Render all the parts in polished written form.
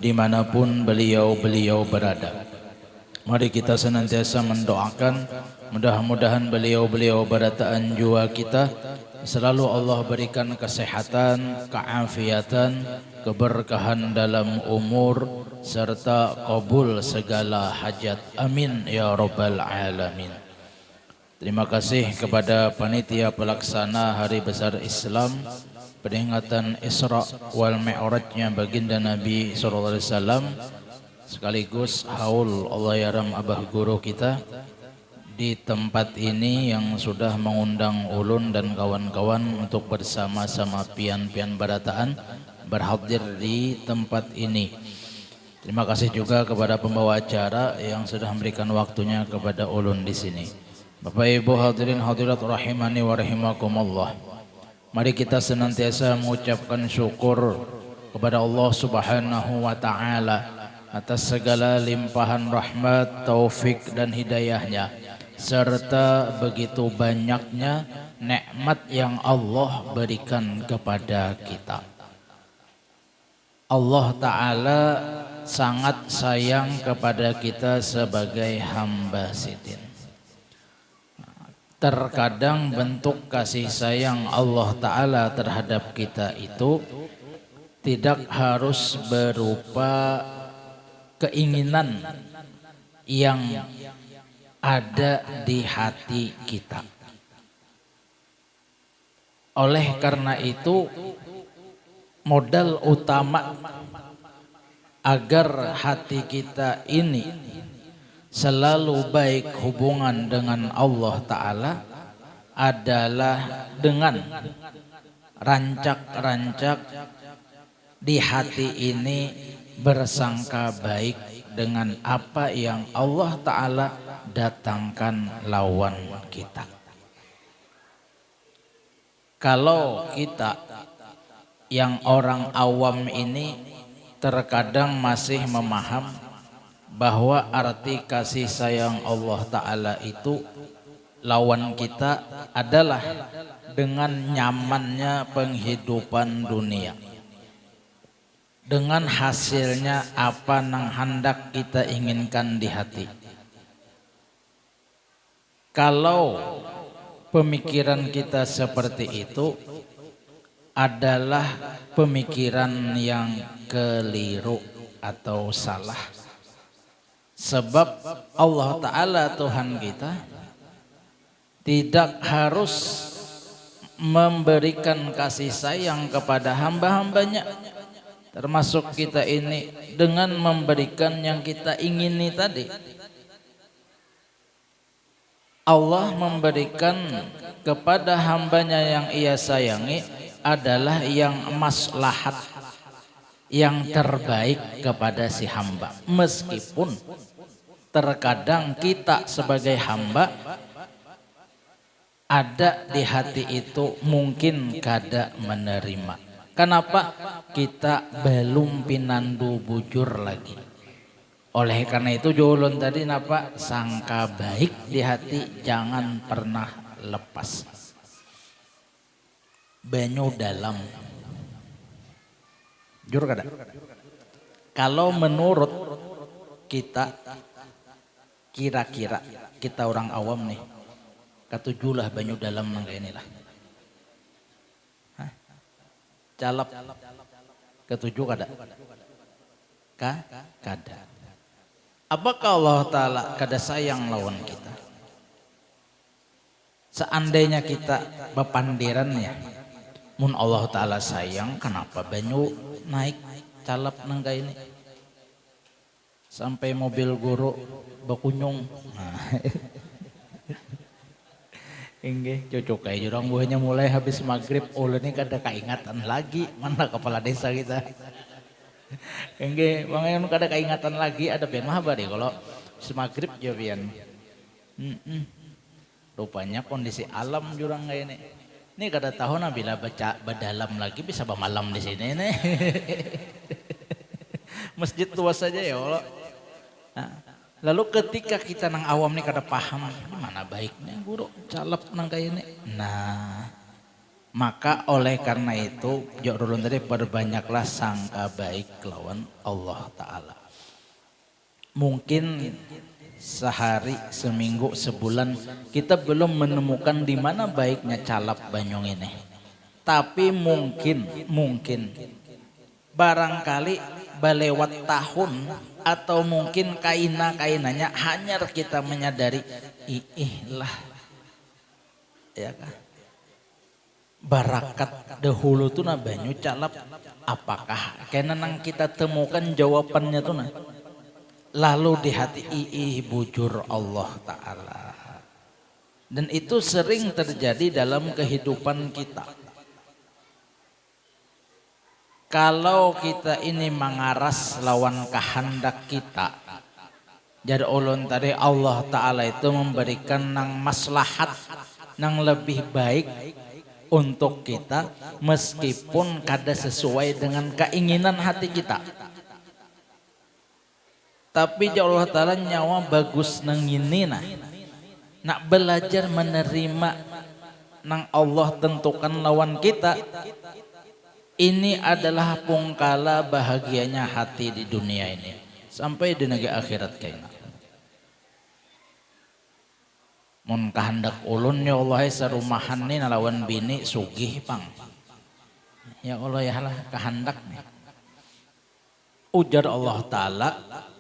dimanapun beliau-beliau berada. Mari kita senantiasa mendoakan mudah-mudahan beliau-beliau berataan jua kita selalu Allah berikan kesehatan, keafiatan, keberkahan dalam umur serta kabul segala hajat. Amin ya rabbal alamin. Terima kasih kepada panitia pelaksana Hari Besar Islam peringatan Isra wal Mi'rajnya baginda Nabi sallallahu alaihi wasallam, sekaligus haul Allahyarham abah guru kita di tempat ini yang sudah mengundang ulun dan kawan-kawan untuk bersama-sama pian-pian barataan berhadir di tempat ini. Terima kasih juga kepada pembawa acara yang sudah memberikan waktunya kepada ulun di sini. Bapak Ibu hadirin hadirat rahimani wa rahimakumullah. Mari kita senantiasa mengucapkan syukur kepada Allah Subhanahu wa taala atas segala limpahan rahmat, taufik dan hidayahnya serta begitu banyaknya nikmat yang Allah berikan kepada kita. Allah Ta'ala sangat sayang kepada kita sebagai hamba sidin. Terkadang bentuk kasih sayang Allah Ta'ala terhadap kita itu tidak harus berupa keinginan yang ada di hati kita. Oleh karena itu, modal utama agar hati kita ini selalu baik hubungan dengan Allah Ta'ala adalah dengan rancak-rancak di hati ini bersangka baik dengan apa yang Allah Ta'ala datangkan lawan kita. Kalau kita yang orang awam ini terkadang masih memaham bahwa arti kasih sayang Allah Ta'ala itu lawan kita adalah dengan nyamannya penghidupan dunia, dengan hasilnya apa nang hendak kita inginkan di hati. Kalau pemikiran kita seperti itu adalah pemikiran yang keliru atau salah. Sebab Allah Ta'ala Tuhan kita tidak harus memberikan kasih sayang kepada hamba-hambanya, termasuk kita ini, dengan memberikan yang kita ingini tadi. Allah memberikan kepada hambanya yang ia sayangi adalah yang maslahat, yang terbaik kepada si hamba. Meskipun terkadang kita sebagai hamba ada di hati itu mungkin kada menerima. Kenapa? Kita belum pinandu bujur lagi. Oleh karena itu julun tadi napa sangka baik di hati jangan pernah lepas. Banyu dalam. Jur kada? Kalau menurut kita kira-kira kita orang awam nih, katujulah banyu dalam nangga inilah. Calap ketujuh kada? Kada. Apakah Allah Ta'ala kada sayang lawan kita? Seandainya kita bepandirannya, mun Allah Ta'ala sayang, kenapa banyu naik calap nangga ini? Sampai mobil guru bakunyung. Nah. Inggih, cocok kayak jurang buahnya mulai habis maghrib, ulun ini kada kaingatan lagi, mana kepala desa kita. Enggak, bang kada keingatan lagi ada pian mah bari kalau semaghrib ya pian. Rupanya kondisi alam jurang kayak ini. Ini kada tahu nah bila baca berdalam lagi bisa bermalam di sini nih. Masjid luas saja ya Allah. Nah, lalu ketika kita nang awam nih kada paham gimana baiknya guru calap nang kayak ini. Nah, Maka oleh karena itu jok ulun tadi perbanyaklah sangka baik lawan Allah Ta'ala. Mungkin sehari, seminggu, sebulan kita belum menemukan di mana baiknya calap Banyong ini. Tapi mungkin barangkali balewat tahun atau mungkin kainanya hanya kita menyadari lah ya kan. Barakat dahulu tuh na banyu calap, apakah kena nang kita temukan jawabannya tuh na lalu di hati bujur Allah Ta'ala. Dan itu sering terjadi dalam kehidupan kita. Kalau kita ini mengaras lawan kehendak kita, jadi ulun tadi Allah Ta'ala itu memberikan nang maslahat nang lebih baik untuk kita meskipun kada sesuai dengan keinginan hati kita. Tapi Allah Ta'ala nyawa bagus nang ini nak belajar menerima nang Allah tentukan lawan kita. Ini adalah pungkala bahagianya hati di dunia ini sampai di negeri akhirat kayaknya. Mun kahandak ulun ya Allah sarumahan ni nalawan bini sugih pang. Ya Allah ya lah kahandak nih. Ujar Allah Ta'ala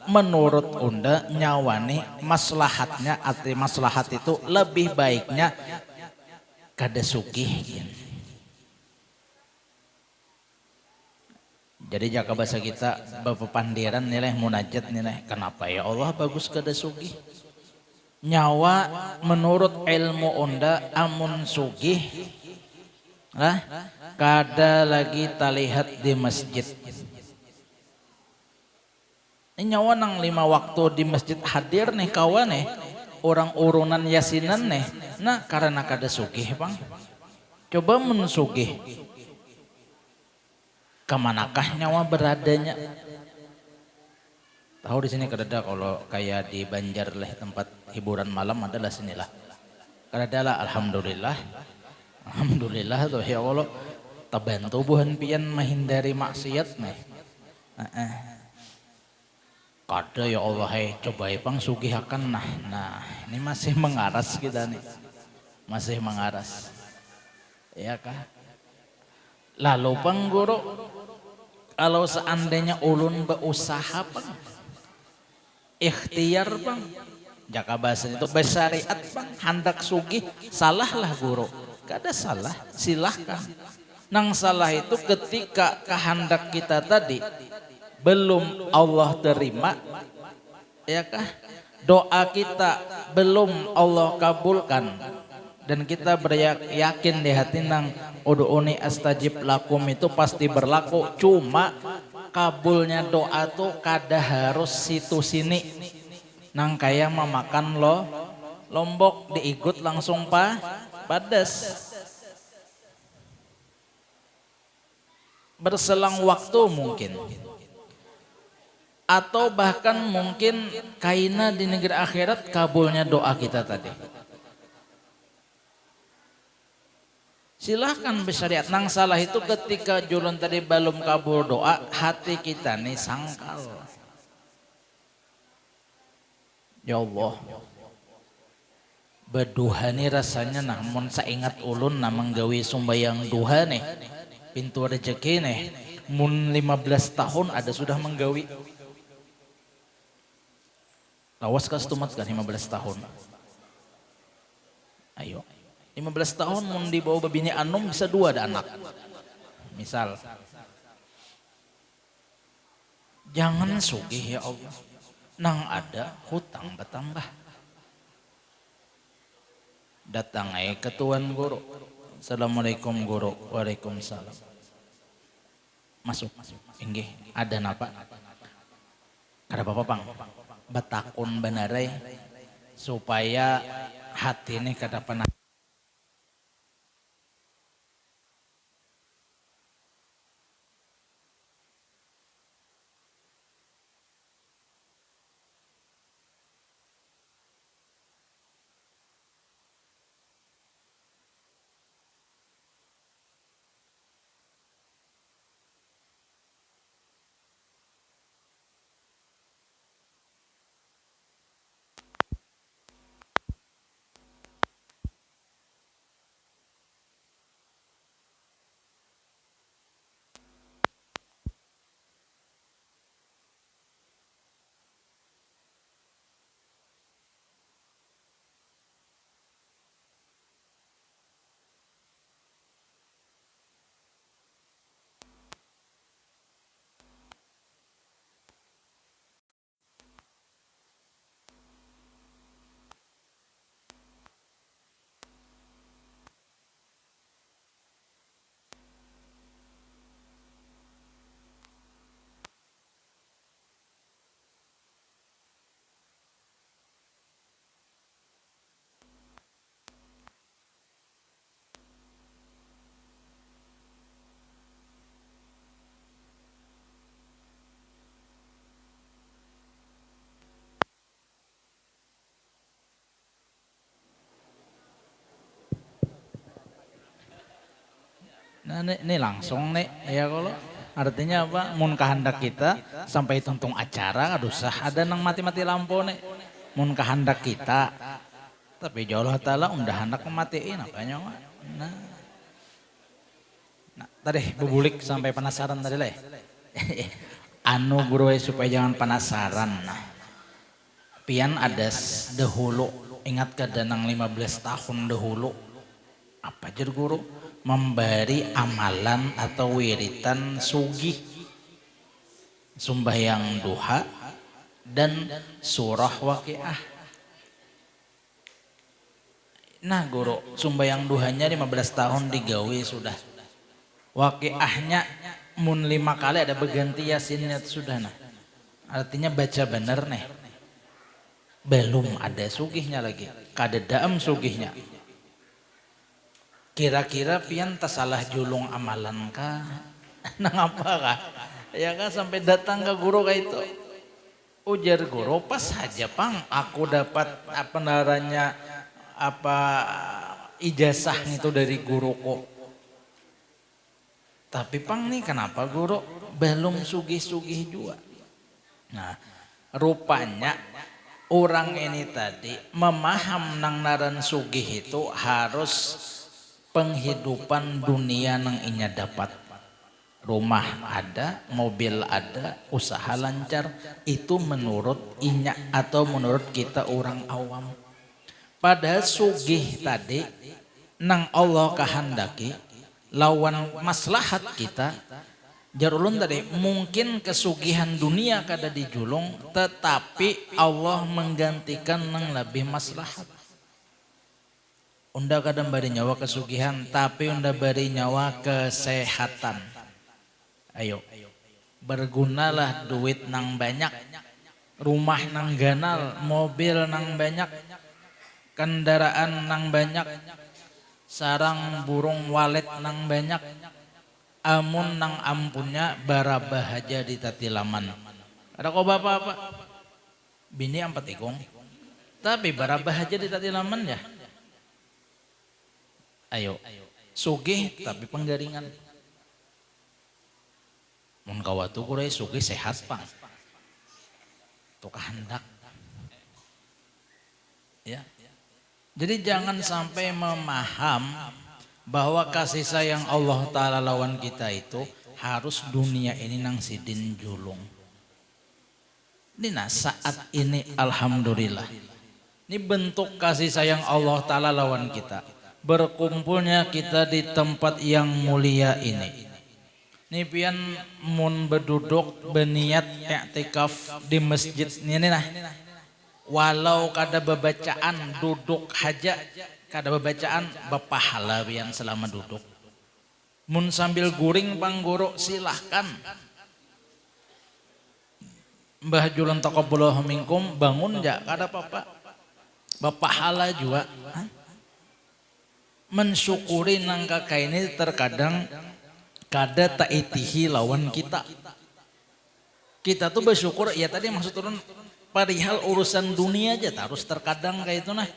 menurut unda nyawani maslahatnya arti maslahat itu lebih baiknya kada sugih gini. Jadi jaka bahasa kita bepepandiran nilai munajat nilai kenapa ya Allah bagus kada sugih. Nyawa menurut ilmu unda amun sugih lah kada lagi terlihat di masjid. Ini nyawa nang 5 waktu di masjid hadir nih kawan nih orang urunan yasinan nih. Nah karena kada sugih bang. Coba mensugih. Kemanakah nyawa beradanya? Tahu di sini kadada kalau kayak di Banjar lah tempat hiburan malam adalah sinilah. Kadada lah alhamdulillah. Alhamdulillah tuh ya Allah tabantu buhan pian menghindari maksiat nih. Kada ya Allah coba pang sugihakan nah ini masih mengaras kita nih. Masih mengaras. Ya kah? Lalu pang guru kalau seandainya ulun berusaha pang ikhtiar bang, jaka bahasa itu besyariat bang, hendak sugih, salahlah guru, kada salah, silahkan. Nang salah itu ketika kehendak kita tadi belum Allah terima, ya kah? Doa kita belum Allah kabulkan dan kita beryakin di hati nang udu'uni astajib lakum itu pasti berlaku, cuma kabulnya doa tuh kada harus situ sini nang kayak memakan lombok diikut langsung padas. Berselang waktu mungkin atau bahkan mungkin kaina di negeri akhirat kabulnya doa kita tadi. Silahkan bersyariat. Nang salah itu ketika julun tadi belum kabul doa, hati kita nih sangkal. Ya Allah, berduha nih rasanya namun saingat ulun namang gawi sumbayang duha nih, pintu rezeki nih, mun 15 tahun ada sudah menggawi. Lawas kas tumat kan 15 tahun. Ayo. 15 tahun mun dibawa babini anum bisa 2 ada anak. Misal. Jangan sugih ya Allah. Nang ada hutang bertambah. Datang ke tuan guru. Assalamualaikum guru. Waalaikumsalam. Masuk. Inggih, ada napa? Kada apa-apa pang. Batakun benarai supaya hati ini kada pernah Nah, ini langsung nih ya kalau artinya apa? Mun kehendak kita sampai tuntung acara aduh sah ada nang mati-mati lampu nih. Mun kehendak kita tapi ya Allah Ta'ala undah hendak matiin apanya Mak. Nah, tadi bubulik sampai penasaran tadi lah. Anu guru supaya jangan penasaran. Pian ada dahulu ingat ke danang 15 tahun dahulu apa jer guru memberi amalan atau wiritan sugih sembahyang duha dan surah waqiah. Nah guru sembahyang duhanya 15 tahun digawe sudah. Waqiahnya mun 5 kali ada berganti yasinnya sudah nah. Artinya baca bener nih. Belum ada sugihnya lagi. Kada daam sugihnya. Kira-kira pian tasalah julung amalan kah? Nang apa kah? Ya kah sampai datang ke guru kayak itu. Ujar guru pas saja pang aku dapat apa naranya apa ijazah itu dari guruku. Tapi pang nih kenapa guru belum sugih-sugih juga? Nah rupanya orang ini tadi memaham nang naran sugih itu harus penghidupan dunia nang inya dapat. Rumah ada, mobil ada, usaha lancar. Itu menurut inya atau menurut kita orang awam. Padahal sugih tadi nang Allah kehendaki lawan maslahat kita. Jarulun tadi mungkin kesugihan dunia kada dijulung tetapi Allah menggantikan nang lebih maslahat. Unda kadang bari nyawa kesugihan tapi unda bari nyawa kesehatan. Ayo bergunalah duit nang banyak, rumah nang ganal, mobil nang banyak, kendaraan nang banyak, sarang burung walet nang banyak, amun nang ampunnya bara bahaja di tatilaman. Ada kok bapak apa? Bini ampat ikung, tapi bara bahaja di tatilaman ya. Ayo, sugih tapi penggaringan. Mun kawatu kuray sugih sehat pang. Tuh kehendak. Ya. Jadi jangan sampai memaham bahwa kasih sayang Allah Ta'ala lawan kita itu harus dunia ini nang sidin julung. Ini nah saat ini alhamdulillah. Ini bentuk kasih sayang Allah Ta'ala lawan kita. Berkumpulnya kita di tempat yang mulia ini. Ini pian mun berduduk berniat i'tikaf di masjid ini nah. Walau kada bebacaan duduk haja, kada bebacaan bapahala pian selama duduk. Mun sambil guring pangguru silahkan. Mbah Julan taqabbalallahu minkum bangun ja kada apa-apa. Bapahala juga. Mensyukuri nangka kaini terkadang kada taitihi lawan kita. Kita tuh bersyukur ya tadi maksud turun perihal urusan dunia aja harus terkadang kayak itu nah.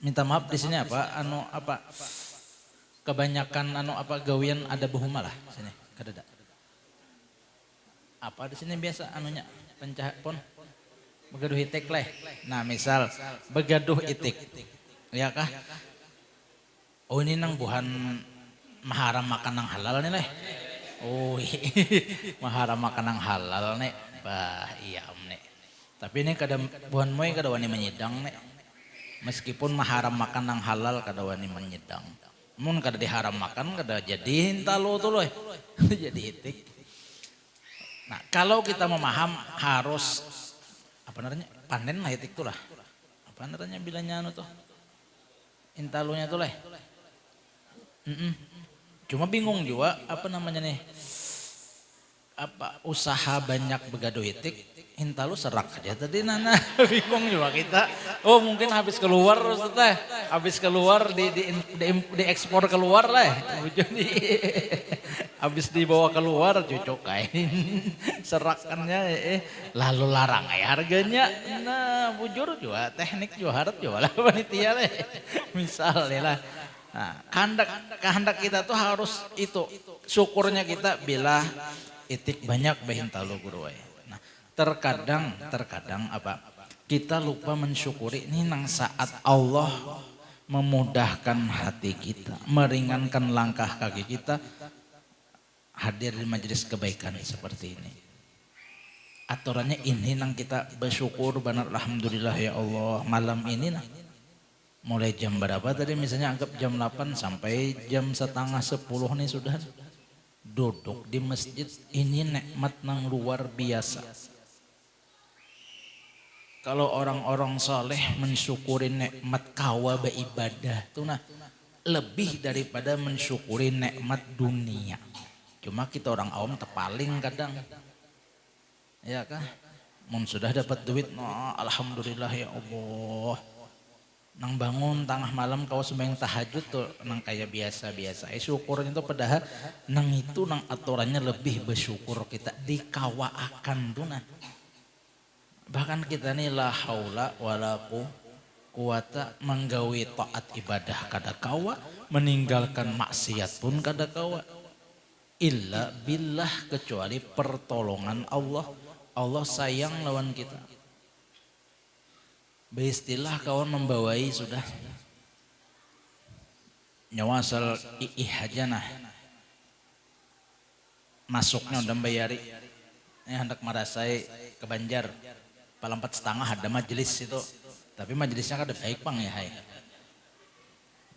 Minta maaf di sini apa kebanyakan gawian ada buhuma lah sini kada ada. Apa di sini biasa anunya pencahayaan pon begaduh itik leh. Nah misal begaduh itik, ya kah? Oh ini nang buhan maharam makan nang halal nih leh. Oh maharam makan nang halal nih. Bah iya om nih. Tapi ini kada buhan moy kada wani menyidang nih. Meskipun maharam makan nang halal kada wani menyidang. Mun kada diharam makan kada jadi hintalo tuh loh. Jadi itik. Nah kalau kita memaham harus apa namanya panen lah itik tuh lah apa namanya bilangnya anu tuh intalunya tuh lah cuma bingung juga apa namanya nih apa usaha banyak begaduh itik intalu serak aja tadi nana bingung juga kita oh mungkin habis keluar teh habis keluar di ekspor keluar lah jadi habis dibawa keluar cocok kain serakannya lalu larang harganya nah bujur juga teknik juga harap juga lah panitia lah misalnya lah Nah, kehendak kita tuh harus itu. Syukurnya kita bila itik banyak bahin talu guru we. Nah, terkadang apa? Kita lupa mensyukuri ini nang saat Allah memudahkan hati kita, meringankan langkah kaki kita hadir di majelis kebaikan seperti ini. Aturannya ini nang kita bersyukur benar alhamdulillah ya Allah malam ini nah. Mulai jam berapa tadi misalnya anggap jam 8 sampai jam setengah 10 nih sudah duduk di masjid ini nikmat nang luar biasa. Kalau orang-orang soleh mensyukuri nikmat kawa beribadah tuh nah lebih daripada mensyukuri nikmat dunia. Cuma kita orang awam terpaling kadang. Ya kan? Mun sudah dapat duit, nah, alhamdulillah ya Allah. Nang bangun tengah malam kau sembahyang tahajud tuh nang kayak biasa-biasa. Syukurnya tuh padahal nang itu nang aturannya lebih bersyukur kita dikawaakan tuh nah. Bahkan kita nih la haula wala quwata menggawi taat ibadah kada kawa, meninggalkan maksiat pun kada kawa. Illa billah kecuali pertolongan Allah. Allah sayang lawan kita. Beristilah kawan membawai sudah. Nyawa asal aja nah. Masuknya udah bayari. Ini hendak merasai ke Banjar. Paling 4,5 ada majelis itu. Tapi majelisnya kan ada baik pang ya hai.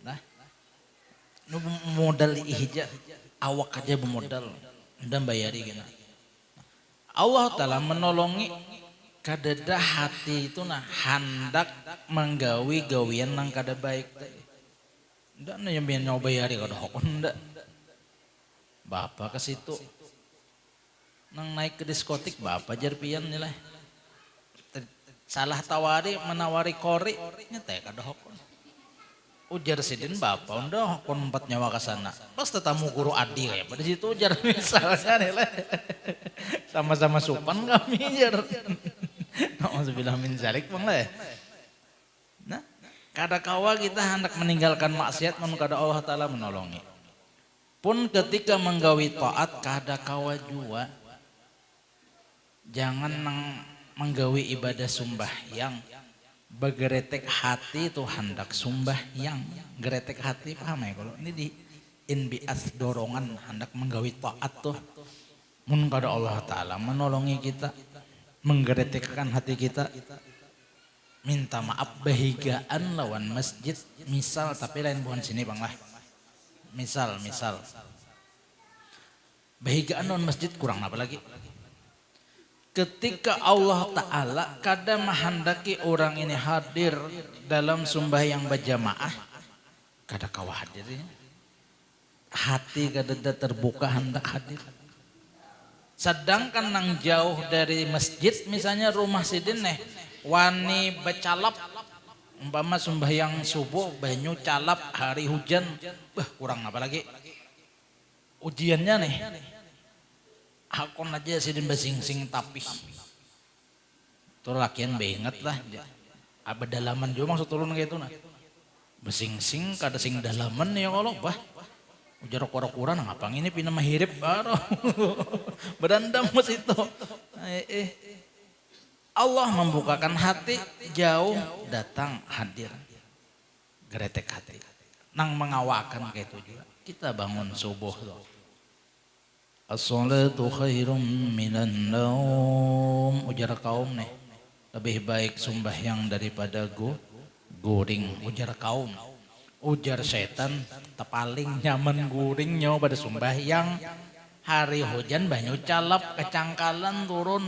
Nah. Nu modal ihja awak aja bermodal. Udah bayari gini. Allah Ta'ala menolongi kadada hati itu nah hendak menggawi gawian nang kada baik. Ndak na yang nyoba yari kada hokon ndak. Bapak ke situ. Nang naik ke diskotik bapak jarpian nilai. Salah tawari menawari kori nyata kada hokon. Ujar sidin bapak udah hokon 4 nyawa ke sana. Pas tetamu guru adi kayak pada situ ujar misalnya nilai. Sama-sama supan kami jar. Nauzubillah min zalik bang lah. Nah, kada kawa kita hendak meninggalkan maksiat mun kada Allah Ta'ala menolongi. Pun ketika menggawi taat kada kawa jua. Jangan menggawi ibadah sembahyang. Begeretek hati itu hendak sembahyang. Geretek hati paham ya kalau ini di inbias dorongan hendak menggawi taat tuh. Mun kada Allah Ta'ala menolongi kita, menggeretekkan hati kita, minta maaf bahigaan lawan masjid, misal tapi lain bukan sini bang lah, misal, bahigaan lawan masjid kurang apa lagi? Ketika Allah Ta'ala kadang menghendaki orang ini hadir dalam sembahyang berjamaah, kada kawa hadirnya, hati kada terbuka hendak hadir. Sedangkan nang jauh dari masjid misalnya rumah sidin nih wani becalap umpama sembahyang subuh banyu calap hari hujan kurang apa lagi ujiannya nih hakon aja sidin basing-sing tapi tuh lakian beinget lah apa dalaman juga maksud turun kayak itu nah basing-sing kada sing dalaman ya kalau ujar kura-kura ngapang ini pindah mahirip baru berandam mas itu. Allah membukakan hati jauh datang hadir geretek hati nang mengawakan kayak itu juga kita bangun subuh loh. As-salatu khairum minan naum ujar kaum nih lebih baik sembahyang daripada guring ujar kaum. Ujar setan paling nyaman guringnya pada sembahyang hari hujan banyak calap kecangkalan turun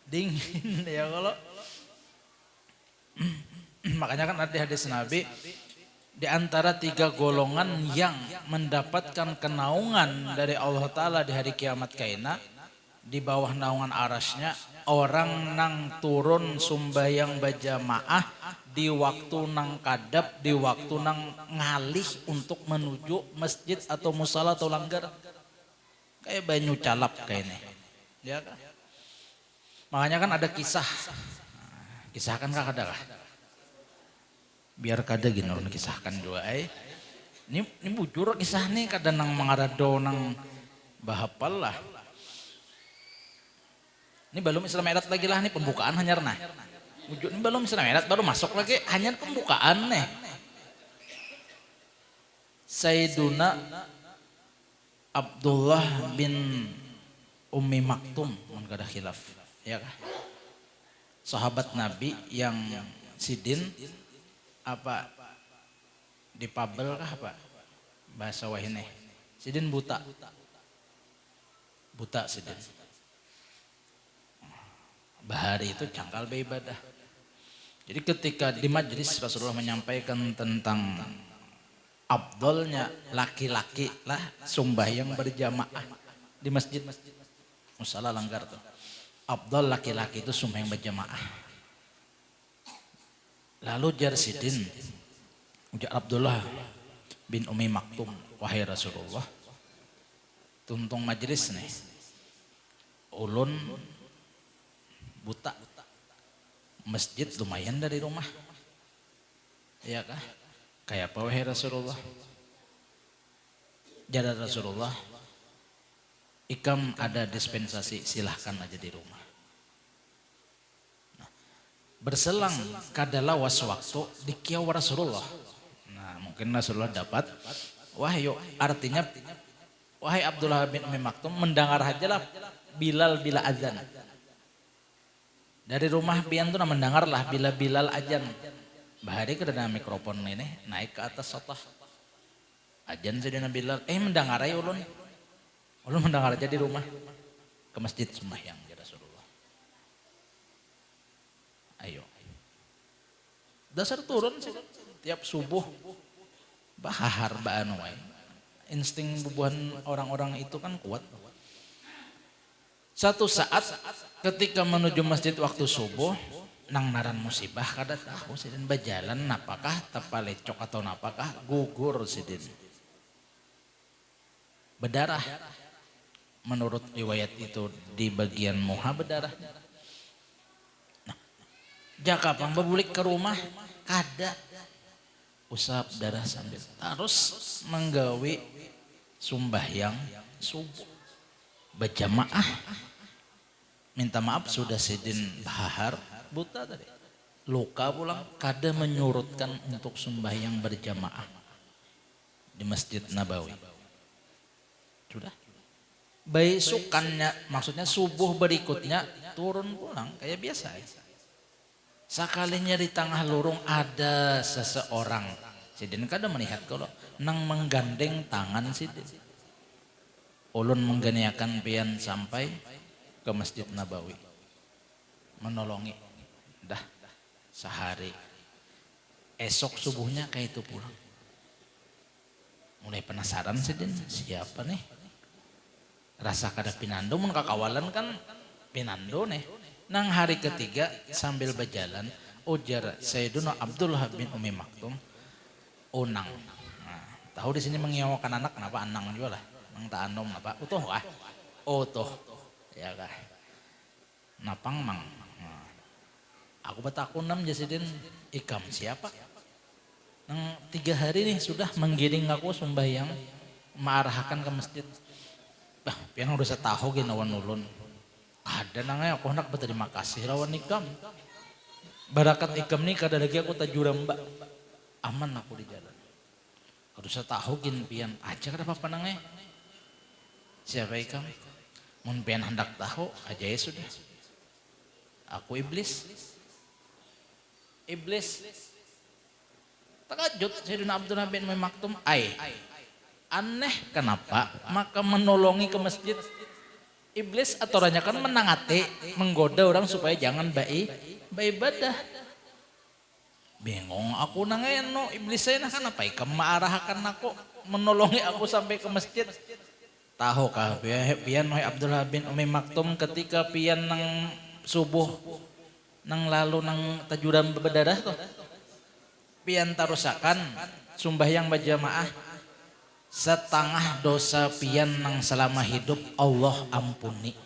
dingin ya kalau makanya kan ada hadis Nabi di antara 3 golongan yang mendapatkan kenaungan dari Allah Ta'ala di hari kiamat kaina di bawah naungan arasnya orang nang turun sembahyang berjamaah di waktu nang kadap, di waktu nang ngalih untuk menuju masjid atau musala atau langgar. Kayak banyu calap kayaknya. Ya kan? Makanya kan ada kisah. Kisah kan kah ada kah? biar kada gini orang kisahkan juga ini bujur kisah nih kada nang mangarado nang bahapal lah. Ini belum Islam erat lagi lah nih pembukaan hanyar nah. Bujur ini belum Islam erat baru masuk lagi hanyar pembukaan nih. Sayyiduna Abdullah bin Ummi Maktum mun kada khilaf ya kah? Sahabat Nabi yang sidin apa dipabel kah apa bahasa wahine sidin buta sidin bahari itu cangkal beribadah. Jadi ketika di majelis Rasulullah menyampaikan tentang afdalnya laki-laki lah sembahyang berjamaah di masjid musala langgar tuh. Afdal laki-laki itu sembahyang berjamaah. Lalu jar sidin ujar Abdullah bin Ummi Maktum, wahai Rasulullah, tuntung majelis nih, ulun buta, masjid lumayan dari rumah, ya kah? Kayak apa wahai Rasulullah? Jadar Rasulullah, ikam ada dispensasi, silahkan aja di rumah. Nah, berselang kadalah waktu dikiau Rasulullah. Nah mungkin Rasulullah dapat wahyu, artinya wahai Abdullah bin Ummi Maktum mendengar aja lah Bilal bila azan. Dari rumah pian tuh mendengar lah bila Bilal azan. Bahari ke dalam mikrofon ini naik ke atas satah. Ajan sedina Bilal, mendengar aja ulun. Ulun mendengar aja di rumah. Ke masjid sembahyang ya Rasulullah. Ayo. Dasar turun sih tiap subuh. Bahar baanu wae. Insting bubuhan orang-orang itu kan kuat. Satu saat ketika menuju masjid waktu subuh, nang naran musibah kada tahu sidin bajalan napakah tapalecok atau napakah gugur sidin. Berdarah. Menurut riwayat itu di bagian muha berdarah. Nah, jaka pang bebulik ke rumah kada usap darah sambil harus menggawi sumbahyang subuh berjamaah. Minta maaf sudah sidin bahar buta tadi luka pulang kada menyurutkan untuk sumbahyang berjamaah di Masjid Nabawi. Sudah besokannya maksudnya subuh berikutnya turun pulang kayak biasa. Sakalinya di tengah lorong ada seseorang, sidin kada melihat kalau nang menggandeng tangan sidin. Ulun mengganiakan pian sampai ke Masjid Nabawi. Menolongi. Dah sehari. Esok subuhnya kayak itu pulang. Mulai penasaran sidin, siapa nih? Rasa kada pinando mun kakawalan kan pinando nih. Nang hari ketiga sambil berjalan ujar Sayyiduna Abdullah bin Ummi Maktum unang. Nah, tahu di sini mengiyawakan anak kenapa anang juga lah. Nang tak anom apa? Utuh kah? Utuh. Ya kah? Napang mang. Nah, aku batakunam jasidin ikam siapa? Nang 3 hari nih sudah menggiring aku sembahyang mengarahkan ke masjid. Bah, pian udah saya tahu ginawan ulun. Ada nangnya aku hendak berterima kasih lawan ikam. Barakat ikam nih kada lagi aku tajuram mbak. Aman aku di jalan. Kalau saya tahu gin pian aja kada apa-apa nangnya. Siapa ikam? Mun pian hendak tahu aja ya sudah. Aku iblis. Iblis. Takajut Sayyidina Abdullah bin Ummi Maktum. Aneh kenapa maka menolongi ke masjid iblis aturannya kan menangati menggoda orang supaya jangan beribadah. Bingung aku nangayan no iblis saya kan apa ikam maarahkan aku menolongi aku sampai ke masjid. Tahu kah pian wahai Abdullah bin Ummi Maktum ketika pian nang subuh nang lalu nang tajuran berdarah tuh pian tarusakan sumbahyang berjamaah setengah dosa pian nang selama hidup Allah ampuni.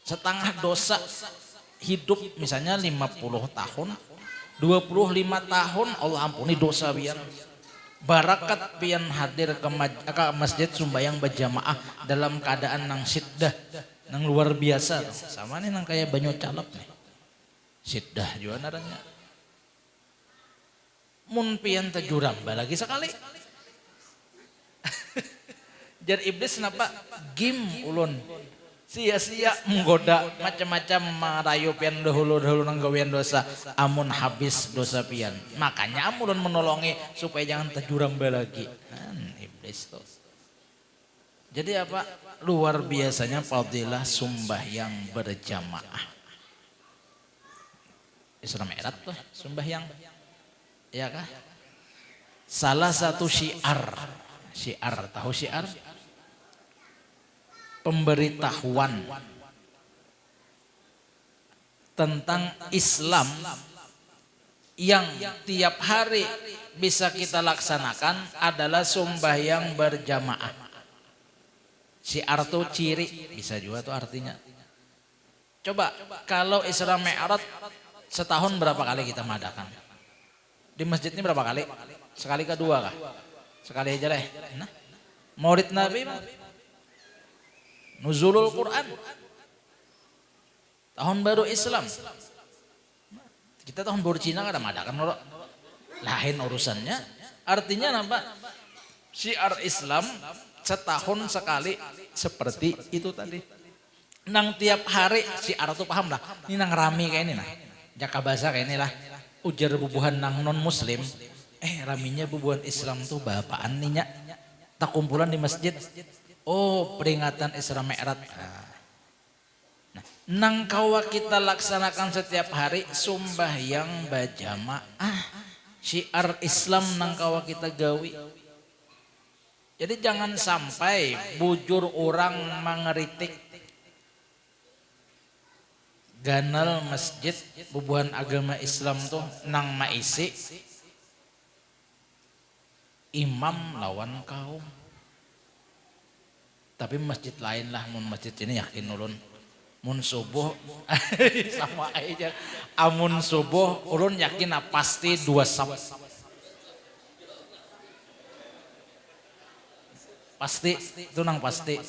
Setengah dosa hidup misalnya 50 tahun 25 tahun Allah ampuni dosa pian. Barakat pian hadir ke masjid sumbayang berjamaah dalam keadaan nang siddah, nang luar biasa. Sama nih nang kayak banyu calep nih. Siddah juga naranya. Mun pian tejuram lagi sekali. Jar iblis kenapa gim ulun sia-sia menggoda macam-macam marayu pian dahulu nang gawean dosa amun habis dosa pian makanya ulun menolongi supaya jangan terjuram lagi iblis tuh. Jadi apa luar biasanya fadilah sembahyang berjamaah. Isra Mi'raj tuh sembahyang ya kah? Salah satu syiar tahu syiar? Pemberitahuan tentang Islam yang tiap hari bisa kita laksanakan adalah sembahyang berjamaah. Syiar tuh ciri, bisa juga tuh artinya. Coba kalau Isra Mi'raj setahun berapa kali kita mengadakan? Di masjid ini berapa kali? Sekali kedua kah? Sekali aja lah. Nah, Maulid Nabi Nuzulul Quran, tahun baru Islam. Kita tahun baru Cina kan ada kan lain urusannya. Artinya apa? Syiar Islam setahun sekali seperti itu tadi. Nang tiap hari syiar tuh paham lah. Ini nang rami kayak ini nah. Jaka bahasa kayak ini lah. Ujar bubuhan nang non muslim. Raminya bubuhan Islam tuh bapaan nih nya. Tak kumpulan di masjid. Oh peringatan Isra Mi'raj. Nah, nang kawa kita laksanakan setiap hari sembahyang berjamaah. Syiar Islam nang kawa kita gawi. Jadi jangan sampai bujur orang mengeritik ganal masjid bubuhan agama Islam tuh nang maisi imam lawan kaum. Tapi masjid lain lah, mun masjid ini yakin ulun. Mun subuh sama aja. Amun subuh ulun yakin pasti 2 sab. Pasti itu nang pasti.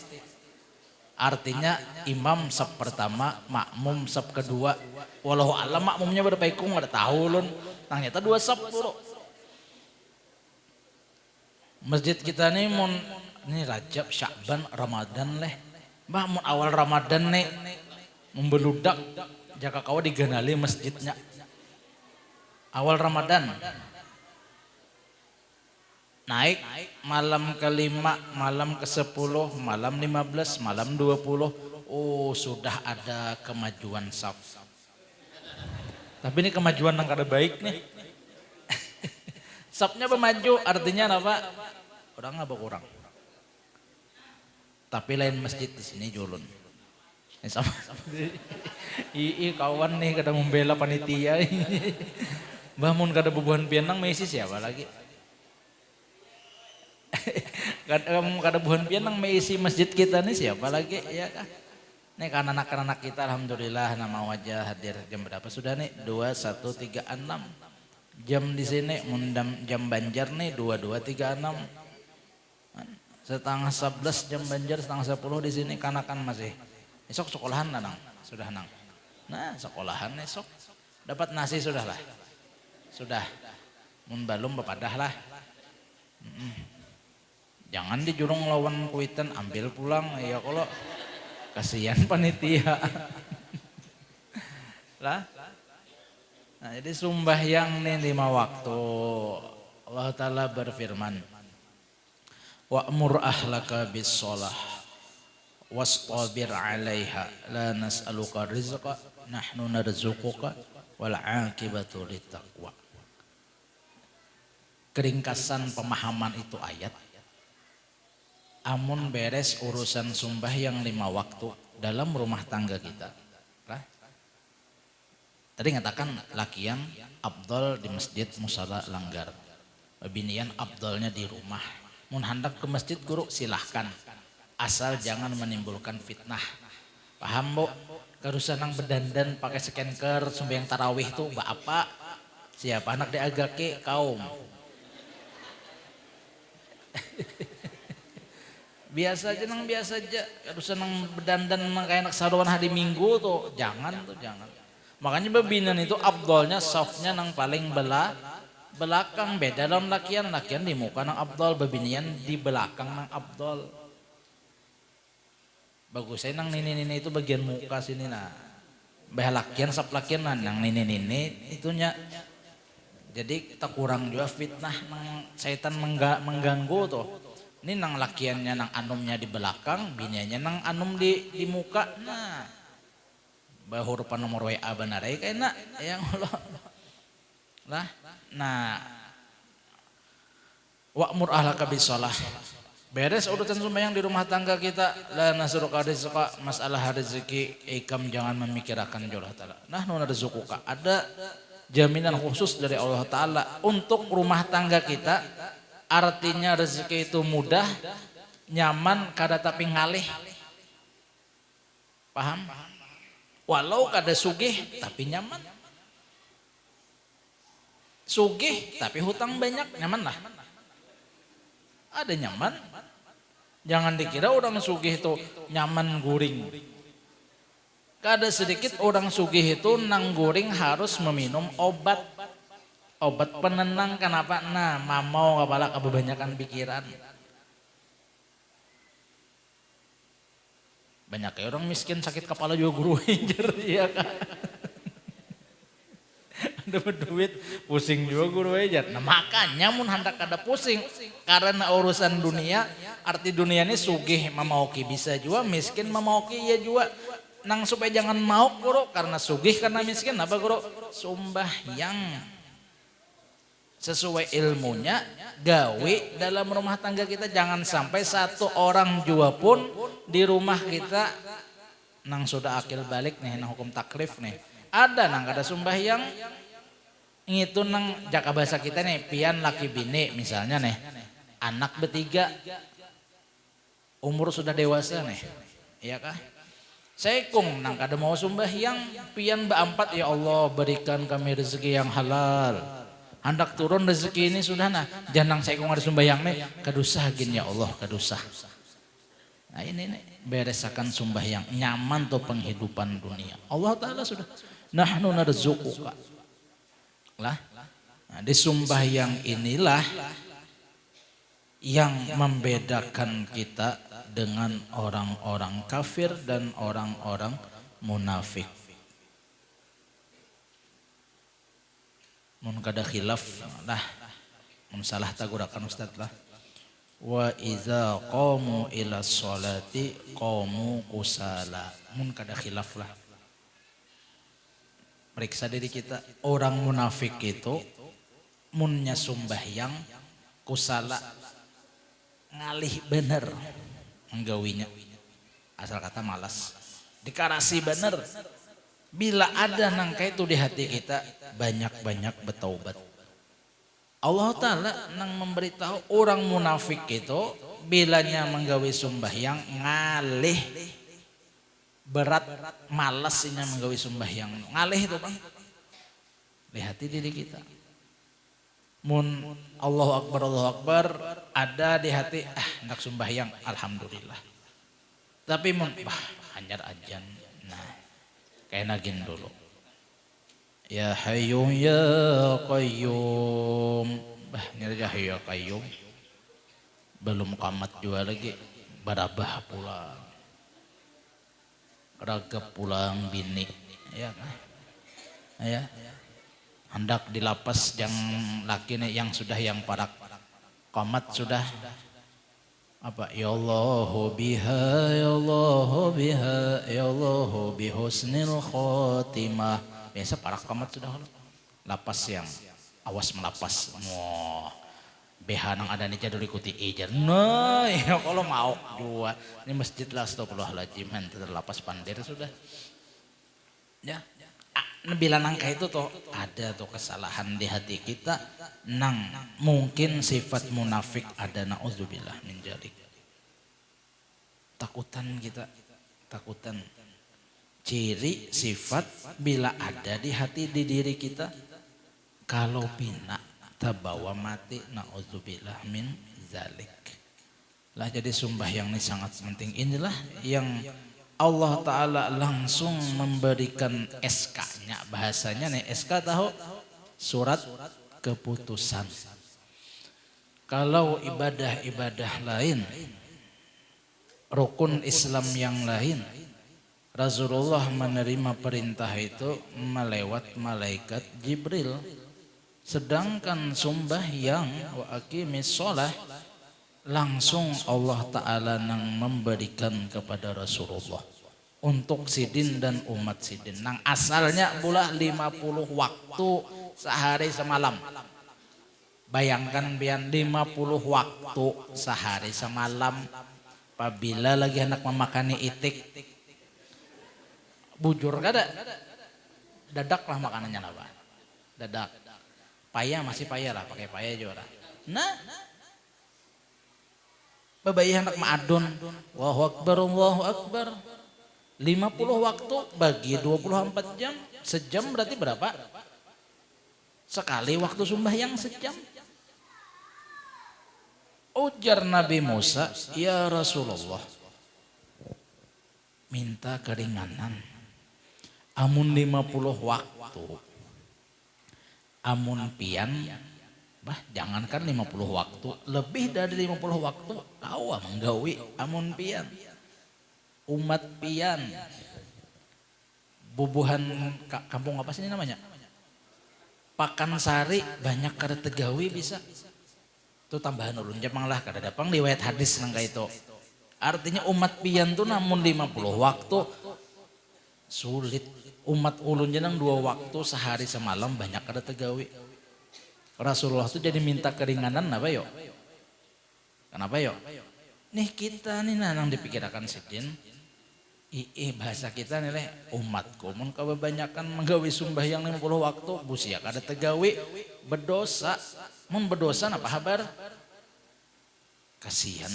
Artinya imam sab pertama, makmum sab kedua. Walau alam makmumnya berapa ikung ada tahu ulun. Nang nyata 2 sab dulu. Masjid kita nih mun ini Rajab, Sya'ban, Ramadan leh. Mbah mun awal Ramadan nih membeludak jaka kawa diganali masjidnya. Awal Ramadan. Naik malam ke-5, malam ke-10, malam 15, malam 20. Oh, sudah ada kemajuan saf. Tapi ini kemajuan yang kada baik nih. Safnya bermaju artinya apa? Orang apa kurang? Tapi lain masjid di sini julun. Sama kawan nih kada membela panitia. Bangun kada bubuhan pianang Messi siapa lagi? Kada bubuhan pianang Messi masjid kita nih siapa lagi ya kah? Nih kan anak-anak kita alhamdulillah nama wajah hadir jam berapa sudah nih? 21.36. Jam di sini jam Banjar nih 22.36. Setengah 11 jam Banjar, setengah 10 di sini kanakan masih. Esok sekolahan lah nang, sudah nang. Nah sekolahan esok dapat nasi sudah lah, sudah. Mun balum bepadah lah. Jangan dijurung lawan kuitan ambil pulang ya kalau kasihan panitia. Lah. Nah jadi sembahyang nih 5 waktu. Allah Ta'ala berfirman. Wa'mur ahlaka bis sholah wastabir 'alaiha la nas'aluka rizqa nahnu narzuquka wal 'aqibatu littaqwa. Keringkasan pemahaman itu ayat. Amun beres urusan sembahyang 5 waktu dalam rumah tangga kita. Tadi ngatakan lakian afdal di masjid musala langgar. Binian afdalnya di rumah. Mun hendak ke masjid guru silahkan. Asal jangan menimbulkan fitnah. Paham bu? Karusan nang bedandan pakai skenker sembahyang tarawih tuh apa? Siapa anak diagake kaum. Biasa aja nang biasa aja. Harus senang berdandan kayak anak saruan hari Minggu tuh. Jangan tuh jangan. Makanya bebinan itu abdolnya softnya nang paling belakang. Beda dalam lakian di muka nang abdol, bebinian di belakang nang abdol. Bagus saya nang nini itu bagian muka sini nah. Bah lakian sap lakian nang nini itunya. Jadi kita kurang juga fitnah nang setan mengganggu tuh. Ini nang lakiannya nang anumnya di belakang, biniannya nang anum di muka. Nah, bahurupan nomor WA benar kayaknya yang Allah. Lah, nah, wa'mur ahlaka bisolah. Beres urusan sembahyang di rumah tangga kita. La nasruka rizqa, masalah rezeki ikam jangan memikirkan Allah Ta'ala. Nah, nuna rezukuka. Ada jaminan khusus dari Allah Ta'ala untuk rumah tangga kita. Artinya rezeki itu mudah, nyaman, kada tapi ngalih. Paham? Walau kada sugih tapi nyaman. Sugih tapi hutang banyak, nyaman lah. Ada nyaman. Jangan dikira orang sugih itu nyaman guring. Kada sedikit orang sugih itu nang guring harus meminum obat. Obat penenang kenapa? Nah, mamau kepala kebanyakan pikiran. Banyak ya orang miskin sakit kepala juga guru injer ya kan. Dapat duit pusing juga guru injer. Nah makanya mun hendak ada pusing karena urusan dunia, arti dunia ini sugih mamauki bisa juga, miskin mamauki ya juga. Nang supaya jangan mau guru karena sugih karena miskin apa guru? Sumbahyang. Sesuai ilmunya gawe dalam rumah tangga kita, jangan sampai satu orang jua pun di rumah kita nang sudah akil balik nih nang hukum taklif nih ada nang kada sembahyang itu nang jaka bahasa kita nih pian laki bini misalnya nih anak bertiga umur sudah dewasa nih iya kah sekung nang kada mau sembahyang pian beampat ya Allah berikan kami rezeki yang halal. Hendak turun rezeki ini sudah nah janang saya kong ada sembahyang nih kadusah gin ya Allah kadusah. Nah ini beresakan sembahyang nyaman tuh penghidupan dunia. Allah Ta'ala sudah nahnu narzuquka lah. Nah, di sembahyang inilah yang membedakan kita dengan orang-orang kafir dan orang-orang munafik. Mun kada khilaf lah mun salah tagurakan ustaz lah wa iza qamu ila sholati qamu kusala mun kada khilaf lah periksa diri kita orang munafik itu munnya sumbahyang kusala ngalih bener menggawinya asal kata malas dikarasi bener. Bila ada nangka itu di hati kita banyak-banyak bertaubat. Allah Ta'ala nang memberitahu orang munafik itu bilanya menggawi sembahyang ngalih berat malasnya menggawi sembahyang ngalih itu bang di hati diri kita. Mun Allahu Akbar ada di hati hendak sembahyang alhamdulillah. Tapi mun hanyar ajan nah kayak nagin dulu. Ya Hayyu ya Qayyum. Nyerja ya Qayyum. Belum kamat juga lagi. Barabah pulang. Ragap pulang bini. Ya kan? Ya. Hendak dilapas yang laki nih yang sudah yang parak. Kamat sudah. Apa ya Allahu biha ya Allahu biha ya Allahu bihusnil khotimah biasa para kamat sudah lapas yang awas melapas wah BH nang ada nih jadul ikuti ijar nah ya kalau mau dua ini masjid lah astagfirullahaladzim terlapas pandir sudah ya bila nangka itu tuh ada tuh kesalahan di hati kita nang mungkin sifat munafik ada na'udzubillah min dzalik. Takutan kita takutan ciri sifat bila ada di hati di diri kita Kalau pina tabawa mati, na'udzubillah min zalik. Lah jadi sembahyang ini sangat penting. Inilah yang Allah Ta'ala langsung memberikan SK-nya. Bahasanya nih SK tahu? Surat keputusan. Kalau ibadah-ibadah lain, rukun Islam yang lain, Rasulullah menerima perintah itu melewat malaikat Jibril. Sedangkan sembahyang wa aqimis shalah langsung Allah Ta'ala nang memberikan kepada Rasulullah untuk sidin dan umat sidin. Nang asalnya pula 50 waktu sehari semalam. Bayangkan biar 50 waktu sehari semalam. Apabila lagi anak memakani itik, bujur kada? Dadak lah makanannya apa? Dadak. Payah masih payah lah, pakai payah juga. Nah, babayi anak ma'adun, Allahu Akbar, Allahu Akbar. 50 waktu bagi 24 jam, sejam berarti berapa? Sekali waktu sembahyang sejam. Ujar Nabi Musa, ya Rasulullah, minta keringanan. Amun 50 waktu, amun pian, bah jangankan 50 waktu, lebih dari 50 waktu, kau menggawi amun pian. Umat pian, bubuhan kampung apa sih ini namanya? Pakansari, banyak kada tegawi bisa. Itu tambahan ulun jemang lah kada dapang riwayat hadis nangka itu. Artinya umat pian tuh namun 50 waktu sulit. Umat ulun jenang 2 waktu sehari semalam banyak kada tegawi. Rasulullah tuh jadi minta keringanan apa yo? Kenapa yo? Nih kita nih nang dipikirkan sidin. Bahasa kita nih leh umatku mun kebanyakan menggawi sembahyang 50 waktu busia kada tegawi berdosa. Mun berdosa apa kabar? Kasihan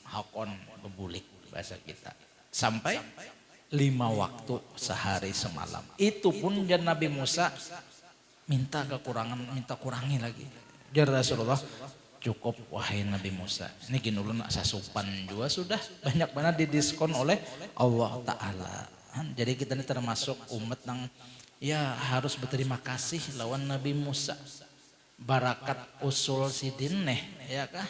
hakon bebulik bahasa kita. Sampai 5 waktu sehari semalam. Itu pun jan Nabi Musa minta kekurangan, minta kurangi lagi. Jar Rasulullah, cukup wahai Nabi Musa. Ini gini ulun sasupan juga sudah banyak banget didiskon oleh Allah Ta'ala. Jadi kita ini termasuk umat yang ya harus berterima kasih lawan Nabi Musa. Barakat usul sidin ya kah?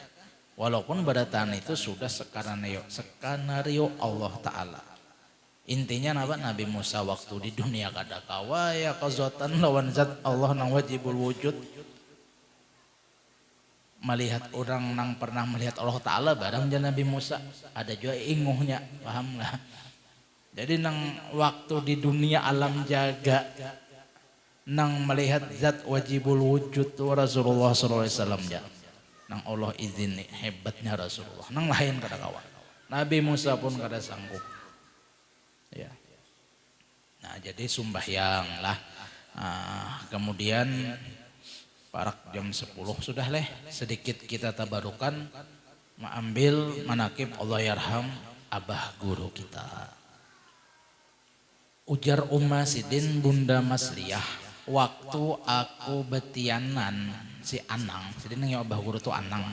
Walaupun barataan itu sudah skenario Allah Ta'ala. Intinya apa? Nabi Musa waktu di dunia kada kawa ya qazatan lawan zat Allah nang wajibul wujud. Melihat orang nang pernah melihat Allah Ta'ala barang jan Nabi Musa. Ada juga inguhnya, paham nggak? Jadi nang waktu di dunia alam jaga nang melihat zat wajibul wujud Rasulullah SAW ya. Nang Allah izin hebatnya Rasulullah. Nang lain kada kawan. Nabi Musa pun kada sanggup. Ya. Nah jadi sembahyang lah. Kemudian parak jam 10 sudah leh. Sedikit kita tabarukan. Mengambil manakib Allah yarham abah guru kita. Ujar Umma Sidin Bunda Masliyah. Waktu aku betianan si Anang, jadi neng abah guru tuh Anang.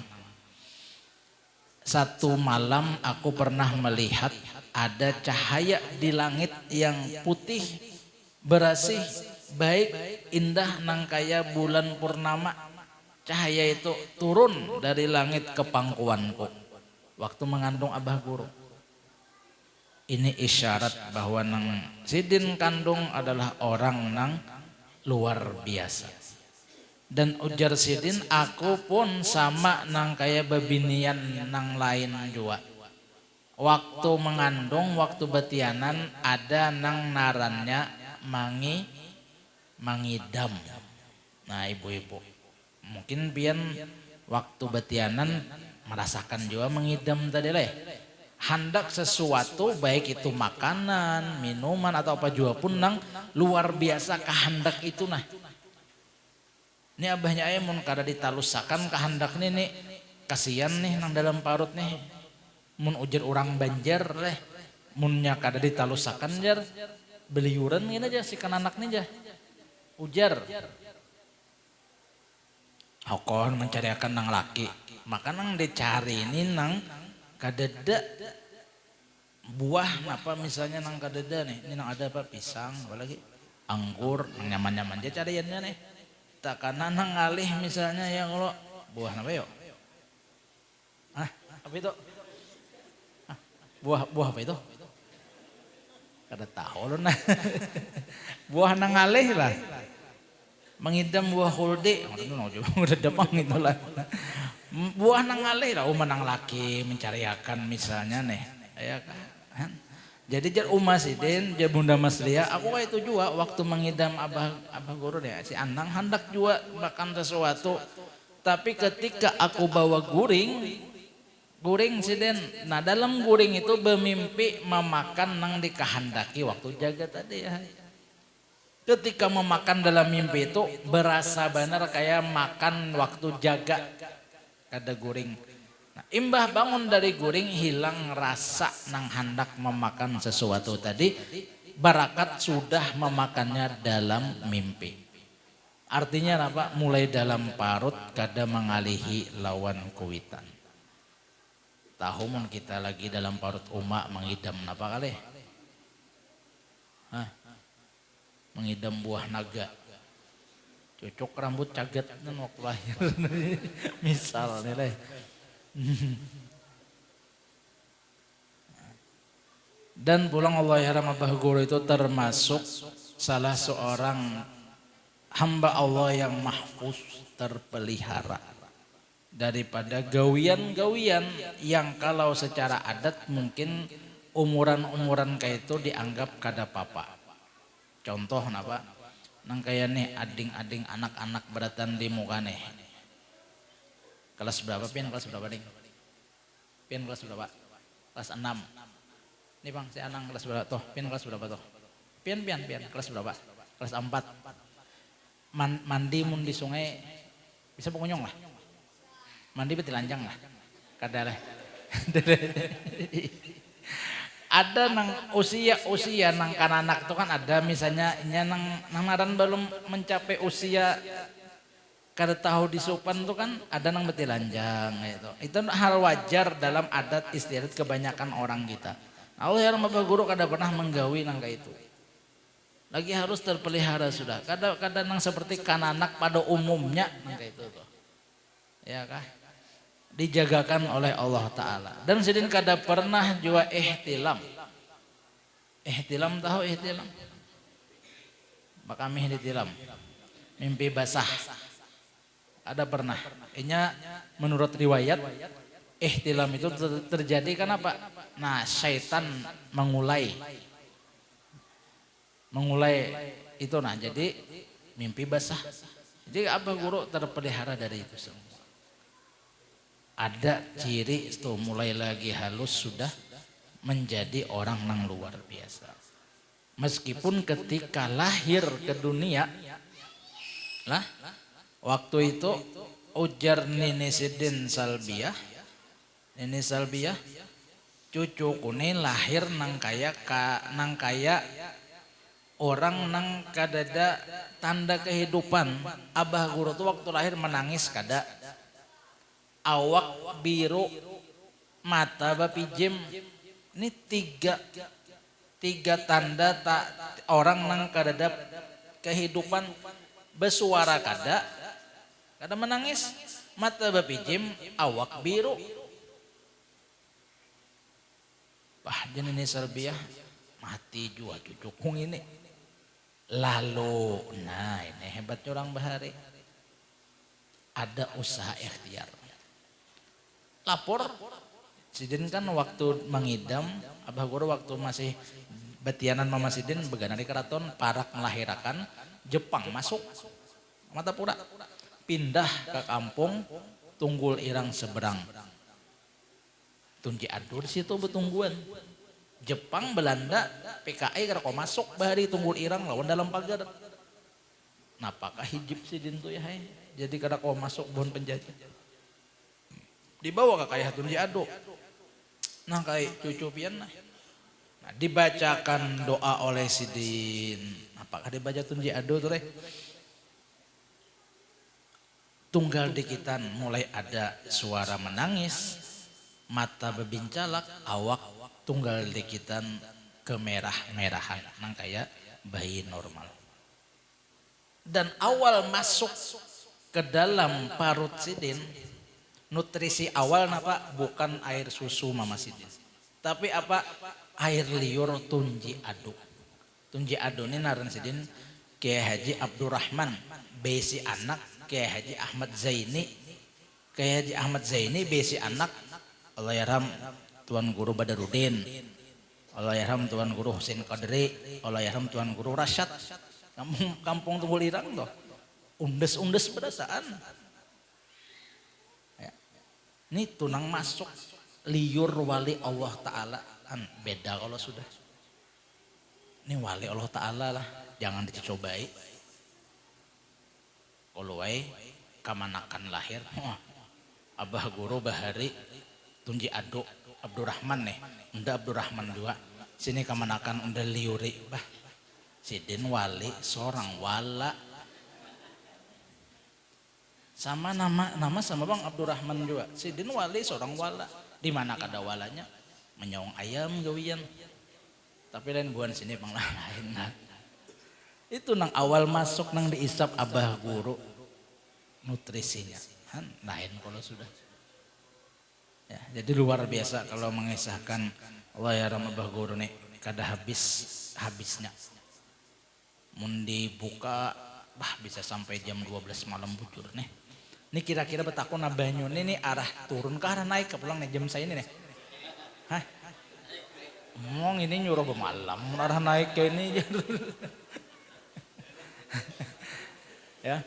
Satu malam aku pernah melihat ada cahaya di langit yang putih, bersih, baik, indah nang kaya bulan purnama. Cahaya itu turun dari langit ke pangkuanku waktu mengandung abah guru. Ini isyarat bahwa nang Sidin kandung adalah orang nang luar biasa. Dan ujar Sidin, aku pun sama nang kaya babinian nang lain juga. Waktu mengandung, waktu betianan ada nang narannya mangidam. Nah ibu-ibu, mungkin pian waktu betianan merasakan juga mengidam tadi leh. Hendak sesuatu baik itu makanan, minuman atau apa juga pun nang luar biasa kehendak itu nah. Ini abahnya ayah mun kada ditalusakan kehendak nih kasihan nih nang dalam parut nih. Mun ujar orang Banjar leh, munnya kada ditalusakan jar beliuran gini aja si kan anak nih jah. Ujar. Hokon mencariakan nang laki. Maka nang dicari ini nang kadeda buah apa misalnya nang kadeda nih. Ini nang ada apa pisang apalagi anggur nang nyaman-nyaman dia cariannya nih. Tak karena nang ngalih misalnya yang lo buah apa yuk? Ah, apa itu? Ah, buah apa itu? Kada tahu lo nah. Buah nang ngalih lah. Mengidam buah huldi, udah dapang itulah. Buah nang ngalih lah, nang laki mencariakan misalnya nih, ya kan. Jadi jar Sidin, jar Bunda Mas Lia, aku kayak itu juga waktu mengidam abah guru deh, si Anang hendak juga makan sesuatu. Tapi ketika aku bawa guring Sidin, nah dalam guring itu bermimpi memakan nang dikehendaki waktu jaga tadi ya. Ketika memakan dalam mimpi itu berasa benar kayak makan waktu jaga kada guring. Nah, imbah bangun dari guring hilang rasa nang hendak memakan sesuatu tadi, barakat sudah memakannya dalam mimpi. Artinya apa? Mulai dalam parut kada mengalihi lawan kuitan. Tahu mun kita lagi dalam parut umak mengidam apa kali? Hah? Mengidam buah naga, cocok rambut caget kan waktu lahir, misalnya deh. Dan pulang Allah ya Abah Guru itu termasuk salah seorang hamba Allah yang mahfuz terpelihara daripada gawian-gawian yang kalau secara adat mungkin umuran-umuran kayak itu dianggap kada papa. Contoh napa nang kaya nih ading-ading anak-anak beratan di muka nih. Kelas berapa pian? Kelas berapa ding? Pian kelas berapa? Kelas 6. Nih Bang, si Anang kelas berapa toh? Pian kelas berapa toh? Pian kelas berapa? Kelas 4. Mandi mun di sungai bisa pengunyong lah. Mandi beti lanjang lah. Kada lah. Ada nang usia nang kananak itu kan ada misalnya nang naran belum mencapai usia kada tahu disupan tuh kan ada nang beti lanjang gitu. Itu hal wajar dalam adat istiadat kebanyakan orang kita. Allah yang Bapak Guru kada pernah menggawi nang kayak itu. Lagi harus terpelihara sudah. Kada nang seperti kananak pada umumnya nang kayak itu tuh. Ya kah? Dijagakan oleh Allah Ta'ala. Dan Sidin kada pernah juga ihtilam. Ihtilam tahu ihtilam? Kami ditilam. Mimpi basah. Ada pernah. Inya menurut riwayat ihtilam itu terjadi kenapa? Nah syaitan mengulai itu nah jadi mimpi basah. Jadi Abah Guru terpelihara dari itu semua. Ada ciri itu mulai lagi halus sudah menjadi orang nang luar biasa. Meskipun ketika lahir ke dunia lah waktu itu ujar Nini Sidin Salbiah, Nini Salbiah cucuku ini lahir nang kaya orang nang kadada tanda kehidupan. Abah Guru tuh waktu lahir menangis kada. Awak biru, mata bapijem, ini tiga tanda tak orang nang kadada kehidupan bersuara kada menangis, mata bapijem, awak biru. Bah jenini Serbiah mati jua cucuk ini. Lalu, nah ini hebat orang bahari, ada usaha ikhtiar. Lapor Sidin kan waktu mengidam Abah Guru waktu masih betianan Mama Sidin begana di keraton parak melahirkan Jepang masuk Matapura pindah ke kampung Tunggul Irang Seberang Tunji Adur situ betungguan Jepang Belanda PKI kada kau masuk bahari Tunggul Irang lawan dalam pagar. Napakah hijib Sidin tuh ya hai. Jadi kada kau masuk bon penjajah. Dibawa ke kaya Tunji Ado. Nah kayak cucu pian nah. Nah dibacakan doa oleh Sidin. Apakah dibaca Tunji Ado tuh teh? tunggal dikitan mulai ada suara menangis, mata bebincalak, awak tunggal dikitan kemerah-merahan, nang kayak bayi normal. Dan awal masuk ke dalam parut sidin, nutrisi awal napa bukan air susu mama sidin, tapi apa, air liur tunji adu. Tunji adu ini naran sidin Kiai Haji Abdurrahman besi anak Kiai Haji Ahmad Zaini. Kiai Haji Ahmad Zaini besi anak Allahyarham Tuan Guru Badarudin, Allahyarham Tuan Guru Husin Qadri, Allahyarham Tuan Guru Rasyad. Kampung Tunggul Irang tuh undes-undes pedasaan ya. Ini tunang masuk liur wali Allah Ta'ala kan beda kalau sudah ini wali Allah Ta'ala lah, jangan dicobai. Kalau wae kamanakan lahir Abah Guru Bahari Tunji Ado Abdurrahman nih, unda Abdurrahman juga sini kamanakan unda liuri bah sidin wali seorang wala sama nama sama Bang Abdurrahman juga. Sidin wali seorang wala, di mana kada walanya menyawang ayam gawian, tapi lain buan sini Bang lain. Nah, itu nang awal masuk nang diisap Abah Guru nutrisinya kan lain kalau sudah ya. Jadi luar biasa kalau mengisahkan Allahyarham Abah Guru nih kada habisnya. Mun dibuka bah bisa sampai jam 12 malam bujur nih. Ini kira-kira betakun abahnya nih arah turun ke arah naik ke pulang nih jam saya ini nih. Hah? Ngomong ini nyuruh bemalam arah naik ke ini. Ya.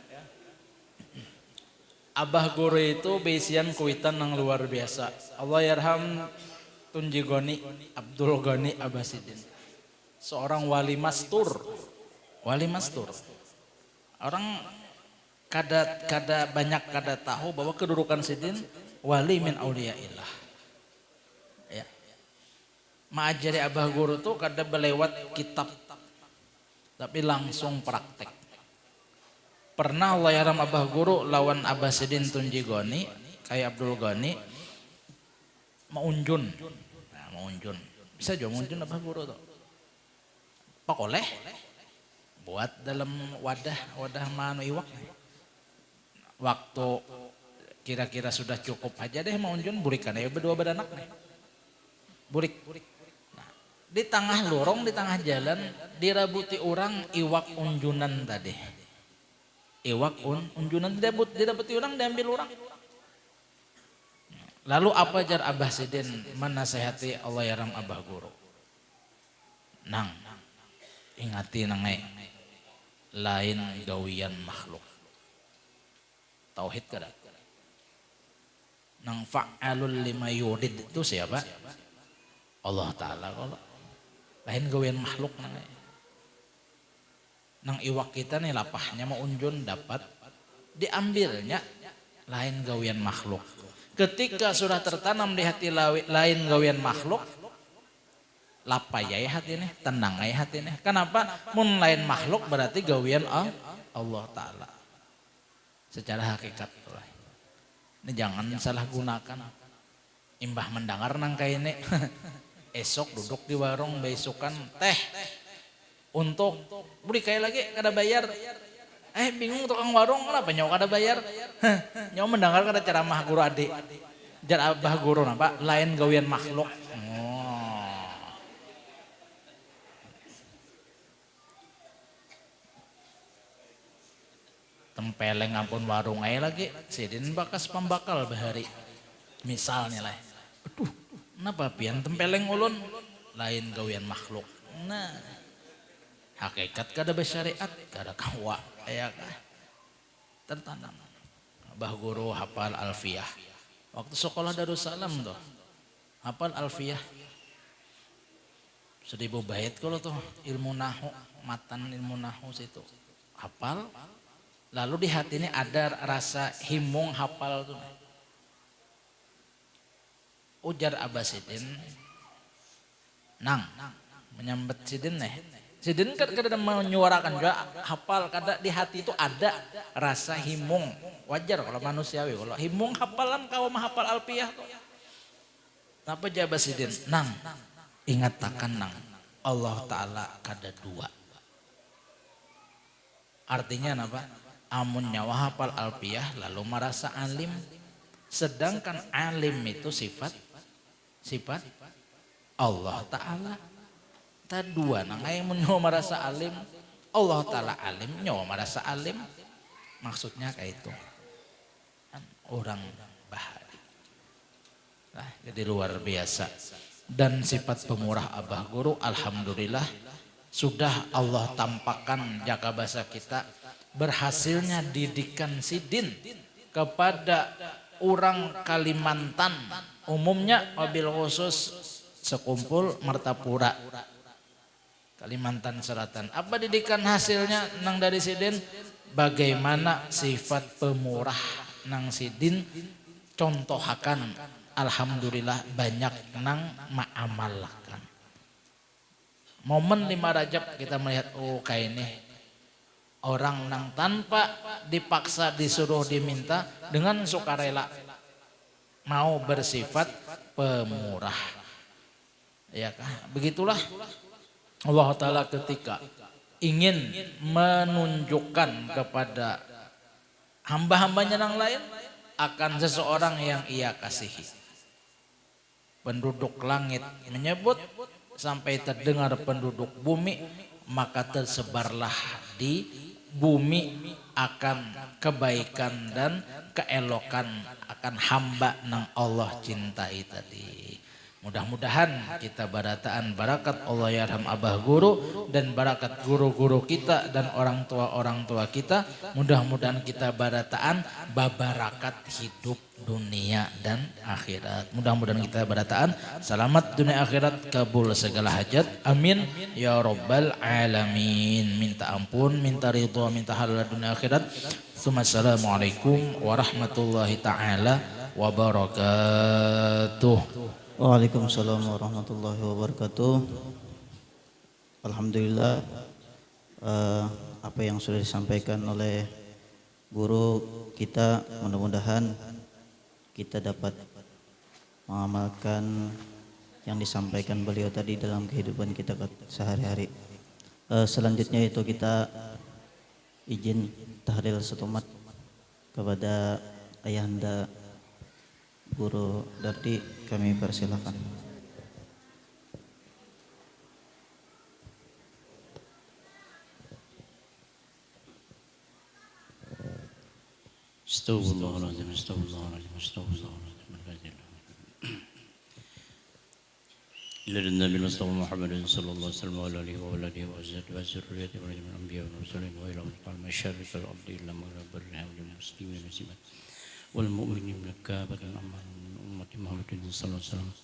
Abah Guru itu besian kuitan yang luar biasa. Allahyarham Tunji Goni Abdul Goni Abah Sidin. Seorang wali mastur. Wali mastur. Orang kada banyak kada tahu bahwa kedudukan sidin wali min auliyaillah. Ya. Ma'ajari Abah Guru tuh kada belewat kitab tapi langsung praktek. Pernah Allahyarham Abah Guru lawan Abah Sidin Tunji Goni kayak Abdul Goni maunjun. Nah, maunjun. Bisa juga maunjun Abah Guru tuh. Pak oleh buat dalam wadah manu iwak. Waktu kira-kira sudah cukup aja deh mau unjun burikan ya berdua beranak nih. Burik. Nah, di tengah lorong di tengah jalan dirabuti orang iwak unjunan tadi. Iwak unjunan didabuti orang diambil orang. Lalu apa jar Abah Sidin menasehati Allahyarham Abah Guru. Nang ingati nangai lain gawian makhluk. Tauhid kada. Nang fa'alul lima yurid itu siapa? Allah Ta'ala. Kalau lain gawian makhluk nangai. Nang iwak kita nih lapahnya mau unjun dapat diambilnya lain gawian makhluk. Ketika sudah tertanam di hati lain gawian makhluk, lapayai hati nih, tenangai hati nih. Kenapa? Mun lain makhluk berarti gawian Allah Ta'ala. Secara hakikat. Ini jangan salah gunakan. Imbah mendengar nang kayak ini. Esok duduk di warung besukan teh. Untuk beli kayak lagi kada bayar. Bingung tukang warung kenapa nyawa kada bayar. Nyawa mendengar kada ceramah guru adik. Jar Abah Guru napa? Lain gawian makhluk. Tempeleng ampun warung aja lagi sidin bakas pembakal bahari misalnya lah. Aduh kenapa pian tempeleng ulun lain gawian makhluk. Nah hakikat kada bersyariat kada kawa ya kah tertanam. Abah Guru hafal alfiyah waktu sekolah Darussalam tuh hafal alfiyah 1000 bait kalau tuh ilmu nahu matan ilmu nahu situ hafal. Lalu di hati ini ada rasa himung hafal tuh. Ujar Abah Sidin, nang menyambet Sidin nih. Sidin kan kadang menyuarakan juga hafal, kadang di hati itu ada rasa himung. Wajar kalau manusiawi, kalau himung hafalan kau mah hafal alfiyah tuh. Napa jaba sidin? Nang, ingat takkan nang, Allah Ta'ala kada dua. Artinya apa? Amun nyawa hafal alfiyah lalu merasa alim. Sedangkan alim itu sifat Allah Ta'ala. Tak dua nang yang nyawa merasa alim, Allah Ta'ala alim, nyawa merasa alim. Maksudnya kayak itu. Orang bahari. Nah, jadi luar biasa. Dan sifat pemurah Abah Guru, alhamdulillah sudah Allah tampakkan jaga bahasa kita. Berhasilnya didikan Sidin kepada orang Kalimantan. Umumnya mobil khusus sekumpul Martapura Kalimantan Selatan. Apa didikan hasilnya nang dari Sidin? Bagaimana sifat pemurah nang Sidin contohakan. Alhamdulillah banyak nang ma'amalkan. Momen 5 Rajab kita melihat kayak ini orang nang tanpa dipaksa disuruh diminta dengan sukarela mau bersifat pemurah. Ya kah? Begitulah Allah Ta'ala ketika ingin menunjukkan kepada hamba-hambanya yang lain akan seseorang yang ia kasihi. Penduduk langit menyebut sampai terdengar penduduk bumi, maka tersebarlah di bumi akan kebaikan dan keelokan akan hamba nang Allah cintai tadi. Mudah-mudahan kita barataan barakat Allah yarham Abah Guru dan barakat guru-guru kita dan orang tua kita. Mudah-mudahan kita barataan babarakat hidup dunia dan akhirat. Mudah-mudahan kita barataan selamat dunia akhirat, kabul segala hajat. Amin ya rabbal alamin. Minta ampun, minta ridha, minta halal dunia akhirat. Assalamualaikum warahmatullahi taala wabarakatuh. Waalaikumsalam warahmatullahi wabarakatuh. Alhamdulillah apa yang sudah disampaikan oleh guru kita, mudah-mudahan kita dapat mengamalkan yang disampaikan beliau tadi dalam kehidupan kita sehari-hari. Selanjutnya itu kita izin tahlil setumat kepada Ayahanda Guru Dardi, kami persilakan. Astagfirullahaladzim, astagfirullahaladzim, astagfirullahaladzim. Ila Nabi Muhammad sallallahu alaihi wasallam wa alihi wa alihi wa azwajihi wa zurriyyatihi wa min anbiya wa mursalin wa ila al masyariq al ardi illa ma rabbana wa muslimin muslimat wal mu'minin kaafatan amman ummati Muhammadin sallallahu alaihi wasallam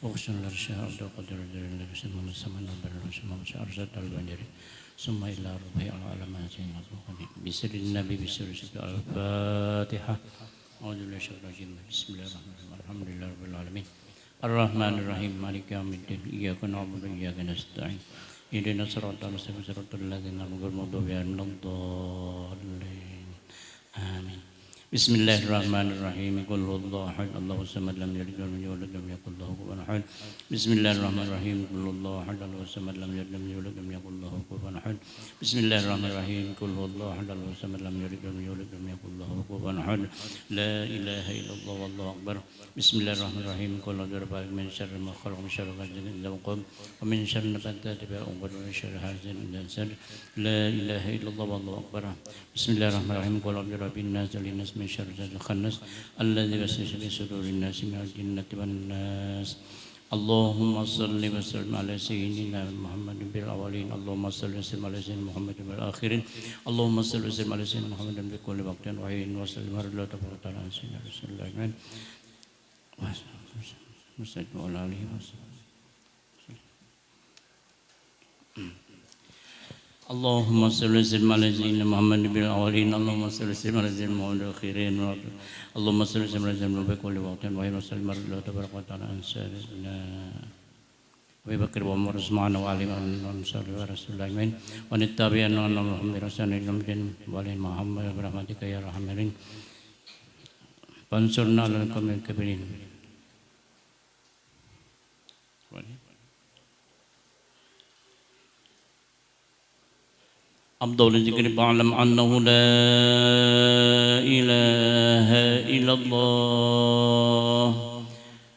wa sallallahu alaihi wa qadir lillahi subhanahu wa ta'ala wa subhanahu arsad al banjari summa ila rabbil alamin bisirrin nabi bisirri al-fatihah a'udzu billahi syaitanir rajim bismillahirrahmanirrahim alhamdulillahi rabbil alamin arrahmanir rahim maliki yaumiddin iyyaka na'budu wa iyyaka nasta'in ihdinas siratal mustaqim siratal ladzina an'amta 'alaihim waladdallin amin. Bismillahirrahmanirrahim. Qul huwallahu ahad, Allahus samad, lam yalid walam yulad walam yakul lahu kufuwan ahad. Bismillahirrahmanirrahim. Qul huwallahu ahad, Allahus samad, lam yalid walam yulad walam yakul lahu kufuwan ahad. Bismillahirrahmanirrahim. Qul huwallahu ahad, Allahus samad, lam yalid walam yulad walam yakul lahu kufuwan ahad. La ilaha illallah wallahu akbar. Bismillahirrahmanirrahim. Qul a'udzu min syarri ma khalaq, min syarri ghasiqin idza waqab, wa min syarri nafathati fil 'uqad, wa min syarri hasidin idza hasad. La ilaha illallah wallahu akbar. Bismillahirrahmanirrahim. Qul a'udzu birabbin nas, من شر الخناس الذي يوسوس في صدور الناس من الجنة والناس. اللهم صل وسلم على سيدنا محمد بالأولين، اللهم صل وسلم على سيدنا محمد بالآخرين، اللهم صل وسلم على سيدنا محمد بكل وقت وحين وسلم الله تبارك وتعالى على سيدنا رسول الله أجمعين وعلى آله وصحبه. اللهم صل وسلم على سيدنا محمد بالأولين، اللهم صل وسلم على سيدنا محمد بالآخرين، اللهم صل وسلم على سيدنا محمد بكل وقت وحين وسلم الله تبارك وتعالى على سيدنا Abu Bakar wa Umar Usman wa Ali wa Ansar wa Rasulullah wa nittabi'an wa nahum bi rasulil amrin wa ali Muhammad wa rahmatika ya rahmanin fansurna ala al-qawmil kafirin. أفضل الذكر فاعلم أنه لا إله إلا الله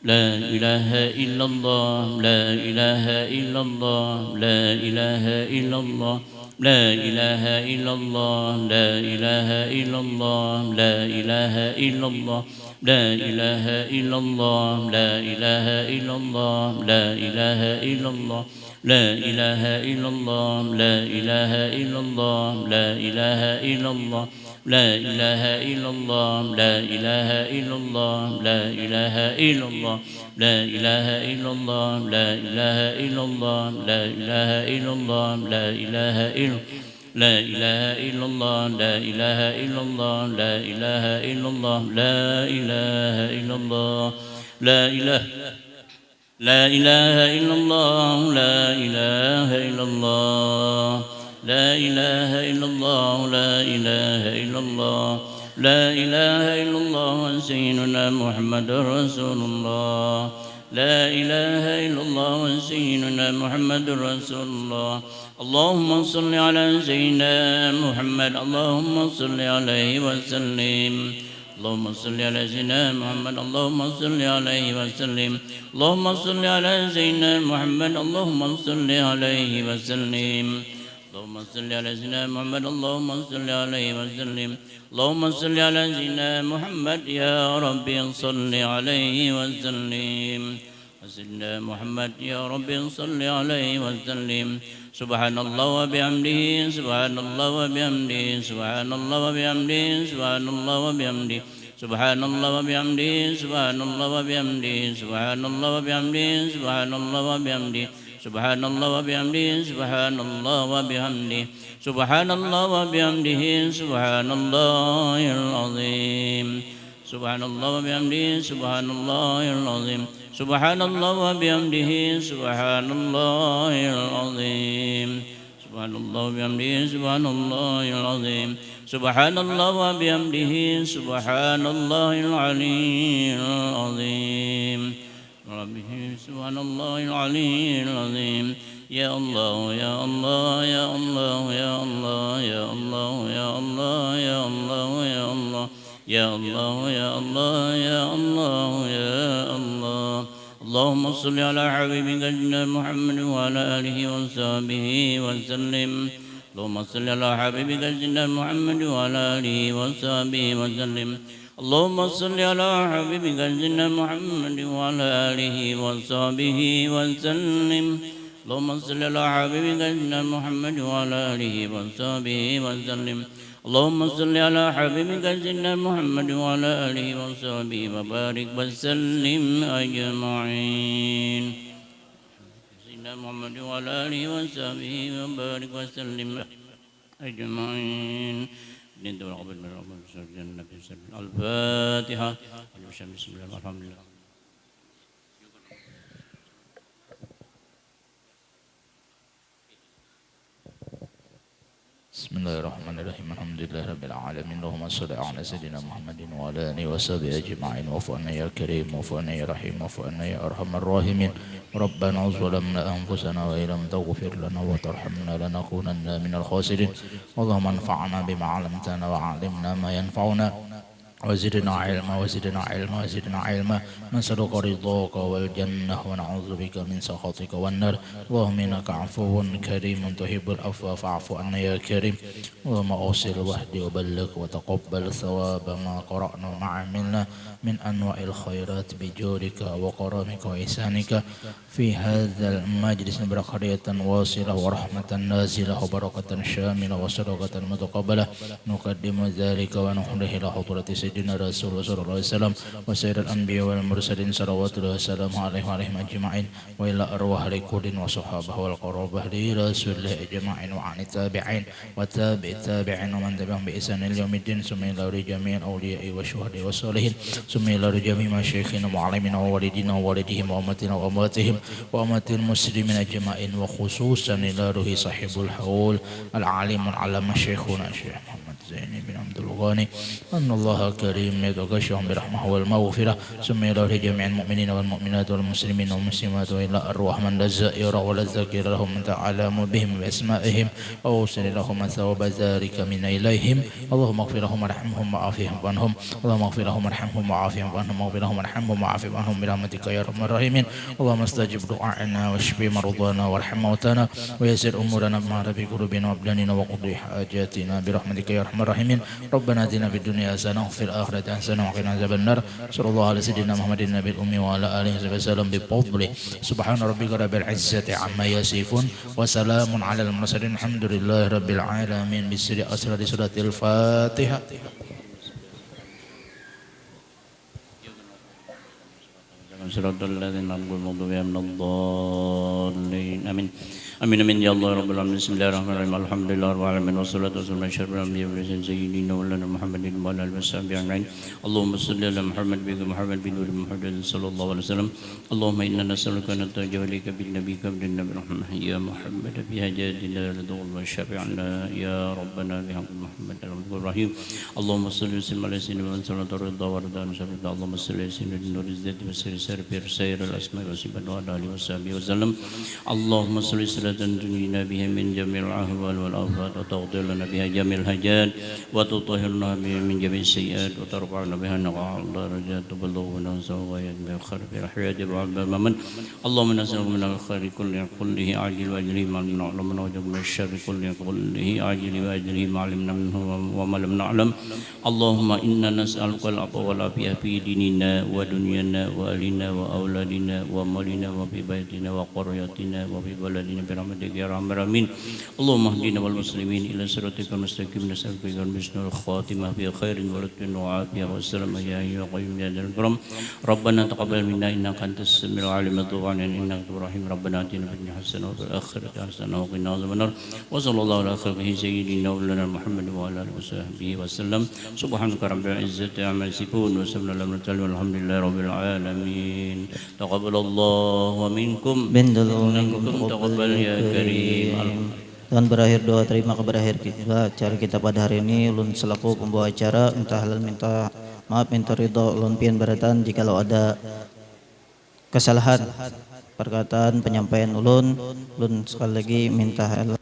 لا إله إلا الله لا إله إلا الله لا إله إلا الله لا إله إلا الله لا إله إلا الله لا إله إلا الله لا إله إلا الله لا إله إلا الله لا إله إلا الله لا إله إلا الله لا إله إلا الله لا إله إلا الله لا إله إلا الله لا إله إلا الله لا إله إلا الله لا إله إلا الله لا إله إلا الله لا إله إلا الله لا إله إلا لا إله إلا الله لا إله إلا الله لا إله إلا الله لا إله إلا الله لا إله لا إله إلا الله لا إله إلا الله لا إله إلا الله لا إله إلا الله لا إله إلا الله سيدنا محمد رسول الله لا إله إلا الله سيدنا محمد رسول الله اللهم صل على سيدنا محمد اللهم صل عليه وسلم اللهم صل على سيدنا محمد اللهم صل عليه وسلم اللهم صل على سيدنا محمد اللهم صل عليه وسلم اللهم صل على سيدنا محمد اللهم صل عليه وسلم اللهم صل على سيدنا محمد يا ربي صل عليه وسلم سيدنا محمد يا ربي صل عليه وسلم سبحان الله وبحمده سبحان الله وبحمده سبحان الله وبحمده سبحان الله وبحمده سبحان الله وبحمده سبحان الله وبحمده سبحان الله وبحمده سبحان الله وبحمده سبحان الله وبحمده سبحان الله وبحمده سبحان الله وبحمده سبحان الله العظيم سبحان الله وبحمده سبحان الله العظيم سبحان الله وبحمده سبحان الله العظيم سبحان الله وبحمده سبحان الله العظيم سبحان الله وبحمده سبحان الله العلي العظيم ربه سبحان الله العلي العظيم يا الله يا الله يا الله يا الله يا الله يا الله يا الله يا الله يا الله يا الله يا الله يا الله اللهم صل على حبيبك سيدنا محمد وعلى آله وصحبه وسلم اللهم صل على حبيبك سيدنا محمد وعلى آله وصحبه وسلم اللهم صل على حبيبك سيدنا محمد وعلى آله وصحبه وسلم اللهم صل على حبيبك سيدنا محمد وعلى آله وصحبه وسلم اللهم صل على حبيبك سيدنا محمد وعلى آله وصحبه وبارك وسلم أجمعين سيدنا محمد وعلى آله وصحبه وبارك وسلم أجمعين الفاتحة بسم الله الحمد لله بسم الله الرحمن الرحيم الحمد لله رب العالمين اللهم صل على سيدنا محمد وعلى آله وصحبه أجمعين واعف عنا يا كريم واعف عنا يا رحيم واعف عنا يا أرحم الراحمين ربنا ظلمنا أنفسنا وإن لم تغفر لنا وترحمنا لنكونن من الخاسرين اللهم انفعنا بما علمتنا وعلمنا ما ينفعنا وزدنا علما وزدنا علما وزدنا علما نسألك رضاك والجنة ونعوذ بك من سخطك والنار اللهم إنك عفو كريم تحب العفو فاعف عنا يا كريم اللهم أوصل وحدي وبلغ وتقبل ثواب ما قرأنا وما عملنا من أنواع الخيرات بجودك وكرمك وإحسانك في هذا المجلس بركة واصلة ورحمة نازلة وبركة شاملة وصدقة متقبلة نقدم ذلك ونحله إلى حضرة سيدنا رسول الله صلى الله عليه وسلم وسائر الأنبياء والمرسلين صلوات الله وسلامه عليه وعليهم أجمعين وإلى أرواح الكل وصحابه والقرابة لرسول الله أجمعين وعن التابعين وتابع التابعين ومن تبعهم بإحسان اليوم الدين ثم إلى جميع الأولياء والشهداء والصالحين ثم إلى جميع مشايخنا ومعلمين ووالدينا ووالديهم وأمتنا وأمواتهم وأمة المسلمين أجمعين وخصوصا إلى روح صاحب الحول العالم العلم شيخنا الشيخ محمد زين بن عبد الغني أن الله كريم يتغشهم برحمه والمغفرة ثم إلى جميع المؤمنين والمؤمنات والمسلمين والمسلمات وإلى أرواح من لا الزائر ولا الذاكر لهم من تعلم بهم بأسمائهم وأوصل لهم ثواب ذلك من إليهم اللهم اغفر لهم وارحمهم وعافهم عنهم اللهم اغفر لهم وارحمهم وعافهم عنهم واغفر لهم وارحمهم وعافهم عنهم برحمتك يا أرحم الراحمين اللهم استجب دعاءنا واشف مرضانا وارحم موتانا ويسر أمورنا بما في قلوبنا وأبداننا وقضي حاجاتنا برحمتك يا أرحم الراحمين ربنا آتنا في الدنيا حسنة وفي الآخرة حسنة وقنا عذاب النار صلى الله على سيدنا محمد النبي الأمي وعلى آله وسلم بفضله سبحان ربك رب العزة عما يصفون وسلام على المرسلين الحمد لله رب العالمين بسر أسرار سورة الفاتحة. صراط الذين أنعمت عليهم غير الضالين آمين آمين آمين يا الله رب العالمين بسم الله الرحمن الرحيم الحمد لله رب العالمين والصلاة والسلام على أشرف الأنبياء والمرسلين سيدنا مولانا محمد وعلى آله وصحبه أجمعين اللهم صل على محمد بن محمد بن نور محمد صلى الله عليه وسلم اللهم إنا نسألك أن نتوجه إليك بالنبي قبل النبي الرحمن يا محمد بهجاتنا رضا الله شفيعنا يا ربنا بحق محمد الرحيم اللهم صل وسلم على سيدنا محمد صلى الله عليه وسلم اللهم صل على سيدنا نور الزيت وسير سير الأسماء والصفات وعلى آله وصحبه وسلم اللهم صل تنجينا بها من جميع الأهوال والآفات وتغفر لنا بها جميع الحاجات وتطهرنا بها من جميع السيئات وترفعنا بها نقع الدرجات وتبلغنا سواء بالخير في الحياة بعد الممات اللهم نسألك من الخير كله عاجل وأجله ما لم نعلم ونعوذ من الشر كله عاجل وأجله ما علمنا منه وما لم نعلم اللهم إنا نسألك العفو والعافية في ديننا ودنيانا وأهلنا وأولادنا ومالنا وفي بيتنا وقريتنا وفي بلدنا برحمتك يا ارحم الراحمين اللهم اهدنا والمسلمين الى صراطك المستقيم نسالك بحسن الخاتمه في خير ولطف وعافيه والسلام يا حي يا قيوم يا ذا الكرم ربنا تقبل منا انك انت السميع العليم وتب علينا انك انت الرحيم ربنا اتنا في الدنيا حسنه وفي الاخره حسنه وقنا عذاب النار وصلى الله على خلقه سيدنا مولانا محمد وعلى اله وصحبه وسلم سبحانك رب العزه عما يصفون وسلام على المرسلين والحمد لله رب العالمين تقبل الله ومنكم تقبل يا كريم. Dan berakhir doa terima berakhir kita acara kita pada hari ini ulun selaku pembawa acara minta halal minta maaf minta ridha ulun pian baratan jikalau ada kesalahan perkataan penyampaian ulun sekali lagi minta halal